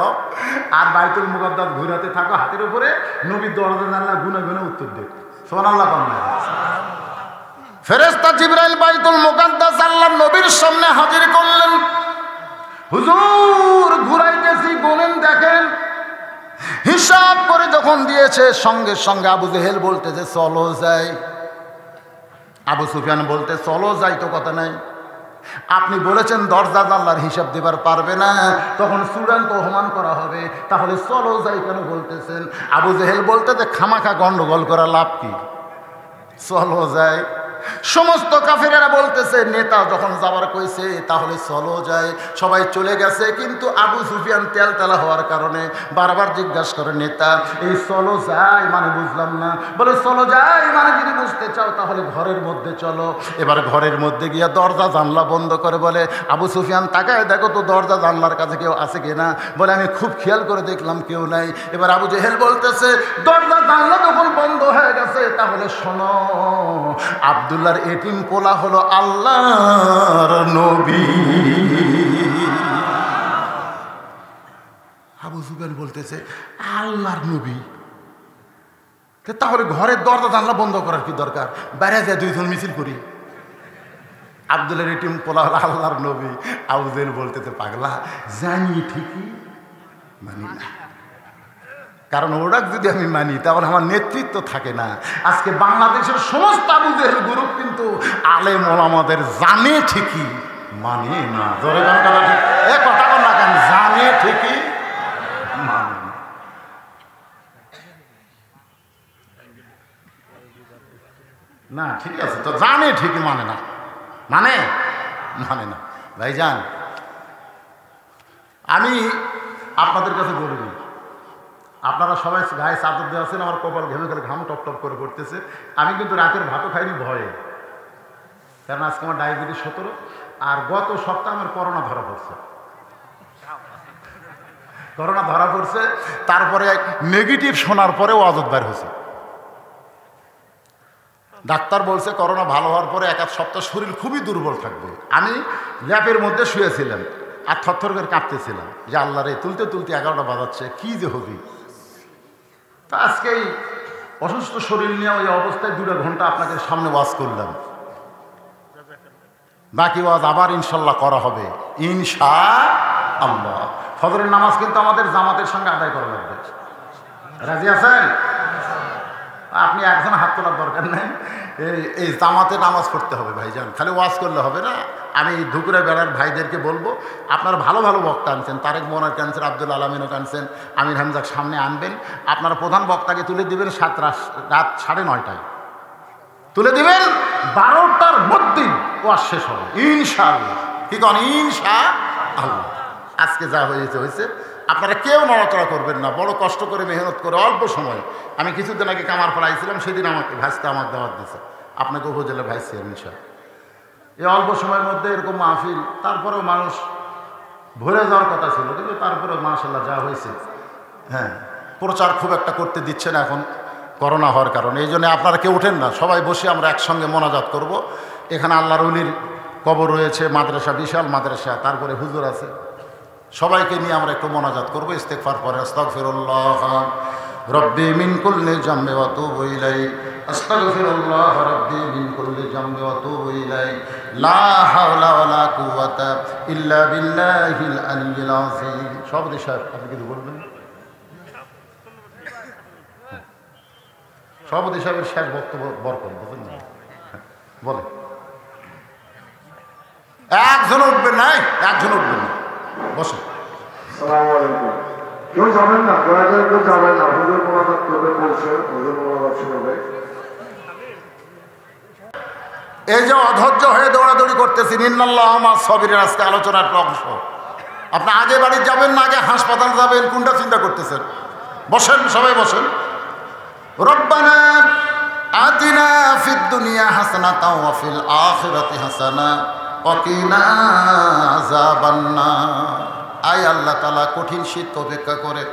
আর বাইতুল মুকাদ্দাস ঘুরাতে থাকো হাতের উপরে, নবীর দরজা জানলা গুনে গুনে উত্তর দেখ। সুবহানাল্লাহ। ফেরেশতা জিবরাইল বাইতুল মুকাদ্দাস আল্লাহ নবীর সামনে হাজির করলেন। হুজুর, ঘুরাইতেছি, গুনেন দেখেন। হিসাব করে যখন দিয়েছে, সঙ্গে সঙ্গে আবু জেহেল বলতেছে চলো যাই, আবু সুফিয়ান বলতে চলো যাই তো কথা নাই, আপনি বলেছেন দরজা জানলার হিসাব দেবার পারবে না, তখন চূড়ান্ত অপমান করা হবে, তাহলে চলো যাই কেন বলতেছেন? আবু জেহেল বলতেছে খামাখা গন্ডগোল করা লাভ কি, চলো যাই। সমস্ত কাফেরেরা বলতেছে নেতা যখন যাবার কইছে তাহলে চলো যায়, সবাই চলে গেছে। কিন্তু আবু সুফিয়ান তেলতেলা হওয়ার কারণে বারবার জিজ্ঞাসা করে, নেতা এই চলো যায় মানে বুঝলাম না। বলে চলো যায় মানে যদি বুঝতে চাও তাহলে ঘরের মধ্যে চলো। এবার ঘরের মধ্যে গিয়ে দরজা জানলা বন্ধ করে বলে, আবু সুফিয়ান তাকায় দেখো তো দরজা জানলার কাছে কেউ আছে কিনা। বলে আমি খুব খেয়াল করে দেখলাম কেউ নাই। এবার আবু জেহেল বলতেছে দরজা জানলা যখন বন্ধ হয়ে গেছে তাহলে শোনো, আব্দুল্লাহর এতিম পোলা হলো আল্লাহর নবী। আবু সুফিয়ান বলতেছে আল্লাহর নবী, তাহলে ঘরের দরজা জানলা বন্ধ করার কি দরকার, বাইরে যায় দুইজন মিছিল করি। আব্দুলের টিম পোলা হলো আল্লাহর নবী। আবু জেহেল বলতেছে, পাগলা জানি ঠিকই মানি না, কারণ ওরা যদি আমি মানি তাহলে আমার নেতৃত্ব থাকে না। আজকে বাংলাদেশের সমস্ত আবু জেহেল গ্রুপ কিন্তু আলেম ওলামাদের জানে ঠিকই মানে না। জোরে গান কথা ঠিক এ কথা বল না কেন, জানে ঠিকই মানে না। না ঠিক আছে তো, জানে ঠিকই মানে না, মানে মানে না। ভাইজান আমি আপনাদের কাছে বলিনি, আপনারা সবাই গায়ে চাদর দিয়ে আছেন, আমার কপাল ঘেমে গেলে ঘাম টপ টপ করে পড়তেছে। আমি কিন্তু রাতের ভাতও খাইনি ভয়ে, কারণ আজকে আমার ডায়াবেটিস 17, আর গত সপ্তাহে আমার করোনা ধরা পড়ছে। করোনা ধরা পড়ছে, তারপরে নেগেটিভ শোনার পরেও অজদ বের হয়েছে। ডাক্তার বলছে করোনা ভালো হওয়ার পরে 1 সপ্তাহ শরীর খুবই দুর্বল থাকবে। আমি ল্যাপের মধ্যে শুয়েছিলাম আর থরথর করে কাঁপতেছিলাম যে আল্লাহ রে, তুলতে তুলতে 11টা বাজাচ্ছে, কি যে হবি। তা আজকে এই অসুস্থ শরীর নিয়ে ওই অবস্থায় 2 ঘন্টা আপনাদের সামনে ওয়াজ করলাম। বাকি ওয়াজ আবার ইনশাল্লাহ করা হবে ইনশাআল্লাহ। ফজরের নামাজ কিন্তু আমাদের জামাতের সঙ্গে আদায় করা লাগবে। রাজি আছেন? আপনি একজন হাত তোলার দরকার নেই, এই জামাতে নামাজ পড়তে হবে ভাইজান, খালি ওয়াজ করলে হবে না। আমি ধুকুরে বেড়ার ভাইদেরকে বলবো, আপনারা ভালো ভালো বক্তা আনছেন, তারেক মোহনার আনছেন, আব্দুল আলমিনও আনছেন, আমির হামজাক সামনে আনবেন। আপনারা প্রধান বক্তাকে তুলে দিবেন রাত 9:30টায় তুলে দিবেন, 12টার মধ্যেই ওয়াজ শেষ হবে ইনশাআল্লাহ। কি কন ইনশাআল্লাহ? আজকে যা হয়েছে হয়েছে, আপনারা কেউ নড়াচড়া করবেন না। বড় কষ্ট করে মেহনত করে অল্প সময়, আমি কিছুদিন আগে কামারপাড়া আইছিলাম, সেদিন আমাকে ভাইসতে আমাকে দাওয়াত দিয়েছে, আপনাকে উপজেলা ভাইস চেয়ারম্যান সাহেব। এই অল্প সময়ের মধ্যে এরকম মাহফিল, তারপরেও মানুষ ভরে যাওয়ার কথা ছিল, কিন্তু তারপরেও মাশাআল্লাহ যা হয়েছে। হ্যাঁ, প্রচার খুব একটা করতে দিচ্ছে না এখন করোনা হওয়ার কারণে। এই জন্য আপনারা কেউ ওঠেন না, সবাই বসে আমরা একসঙ্গে মোনাজাত করব। এখানে আল্লাহর ওলির কবর রয়েছে, মাদ্রাসা বিশাল মাদ্রাসা, তারপরে হুজুর আছে, সবাইকে নিয়ে আমরা একটু মোনাজাত করবো। ইস্তেগফার পরে আস্তাগফিরুল্লাহ রব্বি মিন কুল্লি জামবি ওয়া তুবু ইলাইহি, আস্তাগফিরুল্লাহ রব্বি মিন কুল্লি জামবি ওয়া তুবু ইলাইহি, লা হাওলা ওয়ালা কুওয়াতা ইল্লা বিল্লাহিল আলিয়্যিল আযীম। সভাপতি সাহেব আপনি কিছু বলবেন? সভাপতি সাহেবের শেষ বক্তব্য বরকত বলবেন না, বলেন। একজন উঠবেন না, একজন উঠবেন না, বসে। আসসালামু আলাইকুম। কেউ যাবেন না, দয়া করে কেউ যাবেন না, হুজুর মোনাজাত করবে বলছে, হুজুর মোনাজাত শুনবে। এই যে অধৈর্য হয়ে দৌড়াদৌড়ি করতেছি, ইন্নাল্লাহা মা'আস সাবিরিন, আজকে আলোচনার অংশ। আপনি আগে বাড়ি যাবেন না আগে হাসপাতাল যাবেন, কোনটা চিন্তা করতেছেন? বসেন, সবাই বসেন। রব্বানা আতিনা ফিদ দুনিয়া হাসানাতাও ওয়া ফিল আখিরাতি হাসানা ওয়া কিনা আযাবান্নার। আয় আল্লাহ তাআলা, কঠিন শীত অপেক্ষা করে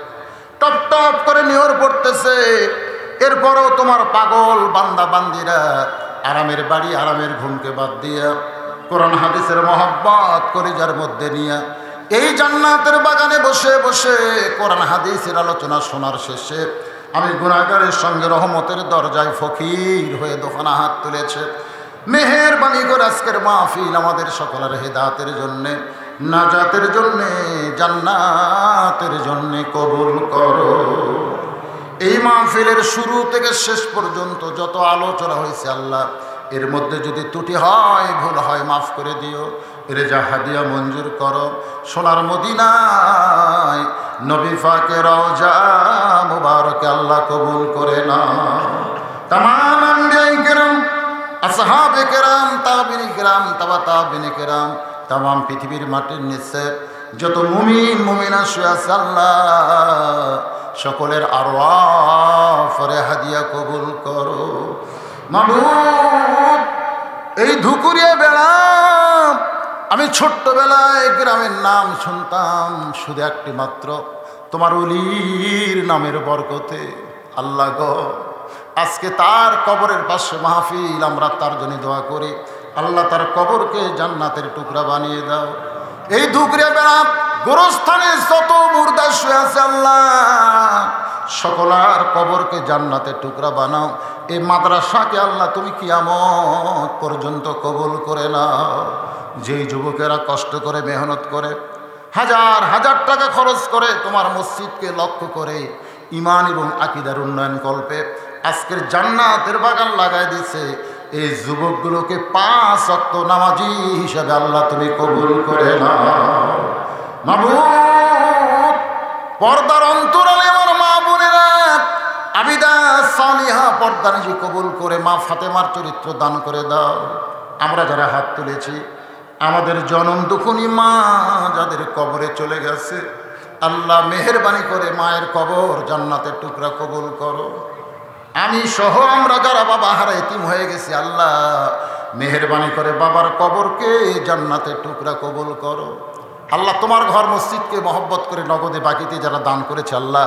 টপ টপ করে নিহর পড়তেছে, এরপরও তোমার পাগল বান্দা বান্দিরা আরামের বাড়ি আরামের ঘুমকে বাদ দিয়া কোরআন হাদিসের মহব্বত কলিজার মধ্যে নিয়ে এই জান্নাতের বাগানে বসে বসে কোরআন হাদিসের আলোচনা শোনার শেষে আমি গুনাহগারের সঙ্গে রহমতের দরজায় ফকির হয়ে দোকানা হাত তুলেছে। মেহেরবানি করে আজকের মাহফিল আমাদের সকলের হেদায়েতের জন্যে, নাজাতের জন্যে, জান্নাতের জন্যে কবুল করো। এই মাহফিলের শুরু থেকে শেষ পর্যন্ত যত আলোচনা হয়েছে আল্লাহ, এর মধ্যে যদি ত্রুটি হয়, ভুল হয়, মাফ করে দিও। রেজা হাদিয়া মঞ্জুর করো। সোনার মদিনায় নবী পাকের রওজা মুবারকে আল্লাহ কবুল করে নাও। তামাম আম্বিয়ায়ে কেরাম, আসহাবে কেরাম, তাবিঈন কেরাম, তাবা তাবিঈন কেরাম, তামাম পৃথিবীর মাটির নিচে যত মুমিন মুমিনা শুয়ে আছে আল্লাহ, সকলের আরওয়াহ হাদিয়া কবুল করো। মাবুদ, এই ধুকুরিয়া বেলা আমি ছোট্টবেলায় গ্রামের নাম শুনতাম শুধু একটি মাত্র, তোমার ওলির নামের বরকতে। আল্লাহ গো, আজকে তার কবরের পাশে মাহফিল, আমরা তার জন্য দোয়া করি, আল্লাহ তার কবরকে জান্নাতের টুকরা বানিয়ে দাও। এই ধুকুরিয়া বেলা গোরস্থানে যত মুর্দা শুয়ে আছে আল্লাহ, সকলার কবরকে জান্নাতের টুকরা বানাও। এই মাদ্রাসাকে আল্লাহ তুমি কিয়ামত পর্যন্ত কবুল করে নাও। যেই যুবকেরা কষ্ট করে মেহনত করে হাজার হাজার টাকা খরচ করে তোমার মসজিদকে লক্ষ্য করে ঈমান এবং আকীদার উন্নয়ন কল্পে আজকের জান্নাতের বাগান লাগাই দিয়েছে, এই যুবকগুলোকে 5 ওয়াক্ত নামাজি হিসাবে আল্লাহ তুমি কবুল করে নাও। মাবুদ, পর্দার অন্তরালে আমার মা বোনেরা আবিদা সালিহা পর্দানিজি কবুল করে মা ফাতেমার চরিত্র দান করে দাও। আমরা যারা হাত তুলেছি আমাদের জনম দুখুনি মা যাদের কবরে চলে গেছে, আল্লাহ মেহেরবানি করে মায়ের কবর জান্নাতের টুকরা কবুল করো। আমি সহ আমরা যারা বাবা হারা এতিম হয়ে গেছি, আল্লাহ মেহেরবানি করে বাবার কবরকে জান্নাতের টুকরা কবুল করো। আল্লাহ তোমার ঘর মসজিদকে মহব্বত করে নগদে বাকিতে যারা দান করেছে, আল্লাহ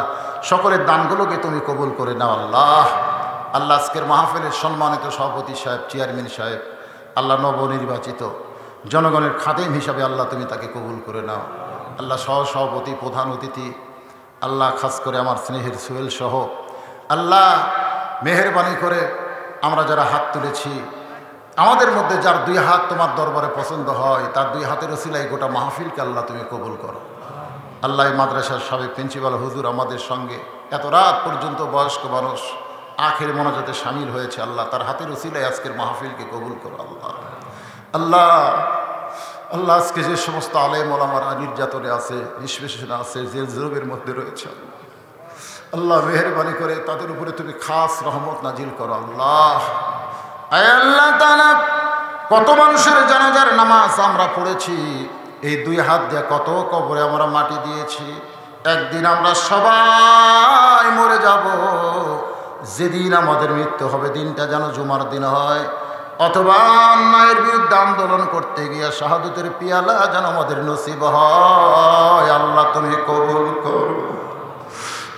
সকলের দানগুলোকে তুমি কবুল করে নাও। আল্লাহ আল্লাহ আজকের মাহফিলের সম্মানিত সভাপতি সাহেব, চেয়ারম্যান সাহেব, আল্লাহ নবনির্বাচিত জনগণের খাদেম হিসাবে আল্লাহ তুমি তাকে কবুল করে নাও। আল্লাহ সহসভাপতি, প্রধান অতিথি, আল্লাহ খাস করে আমার স্নেহের সোহেল সহ আল্লাহ মেহেরবানি করে আমরা যারা হাত তুলেছি, আমাদের মধ্যে যার 2 হাত তোমার দরবারে পছন্দ হয় তার 2 হাতের ওসিলায় গোটা মাহফিলকে আল্লাহ তুমি কবুল করো। আল্লাহ এই মাদ্রাসার সাবেক প্রিন্সিপাল হুজুর আমাদের সঙ্গে এত রাত পর্যন্ত বয়স্ক মানুষ আখের মোনাজাতে সামিল হয়েছে, আল্লাহ তার হাতের ওসিলায় আজকের মাহফিলকে কবুল করো। আল্লাহ আল্লাহ আল্লাহ আজকে যে সমস্ত আলেম ওলামারা নির্যাতনে আছে, নিষ্পেষণে আছে, জেল জুলুমের মধ্যে রয়েছে, আল্লাহ মেহেরবানি করে তাদের উপরে তুমি খাস রহমত নাজিল করো। আল্লাহ আল্লাহ তাআলা কত মানুষের জানাজার নামাজ আমরা পড়েছি, এই 2 হাত দিয়ে কত কবরে আমরা মাটি দিয়েছি। একদিন আমরা সবাই মরে যাব, যেদিন আমাদের মৃত্যু হবে দিনটা যেন জুমার দিন হয়, অথবা অন্যায়ের বিরুদ্ধে আন্দোলন করতে গিয়ে শাহাদতের পিয়ালা যেন আমাদের নসিব হয়। আল্লাহ তুমি কবুল করো।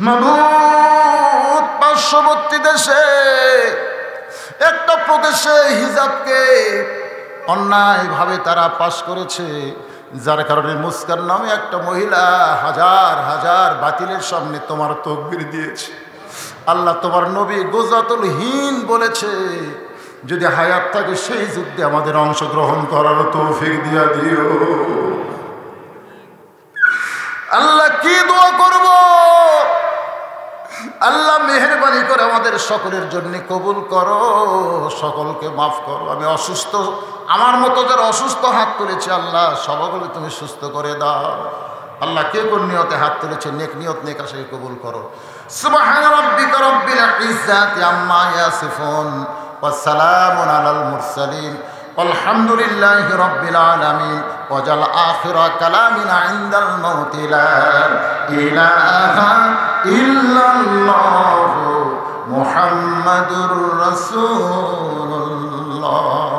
মাবুদ, পার্শ্ববর্তী দেশে একটা প্রদেশে হিজাবকে অন্যায়ভাবে তারা পাশ করেছে, যার কারণে মুস্কান নামে একটা মহিলা হাজার হাজার বাতিলের সামনে তোমার তাকবীর দিয়েছে। আল্লাহ তোমার নবী গোজাতুল হিন্দ বলেছে, যদি হায়াত থাকে সেই যুদ্ধে আমাদের অংশগ্রহণ করার তৌফিক দিয়া দিও। আল্লাহ কি দোয়া করব? আল্লাহ মেহেরবানি করে আমাদের সকলের জন্য কবুল করো, সকলকে মাফ করো। আমি অসুস্থ, আমার মতো যারা অসুস্থ হাত তুলেছে, আল্লাহ সবগুলো তুমি সুস্থ করে দাও। আল্লাহ কে কোন নিয়তে হাত তুলেছে, নেক নিয়ত নেক আশাকে কবুল করো। সুবহান রাব্বিকা রাব্বিল ইজ্জাতি আম্মা ইয়াসিফুন ওয়া সালামুন আলাল মুরসালিন والحمد لله رب العالمين وجل آخر كلامنا عند الموت لا إله إلا الله محمد رسول الله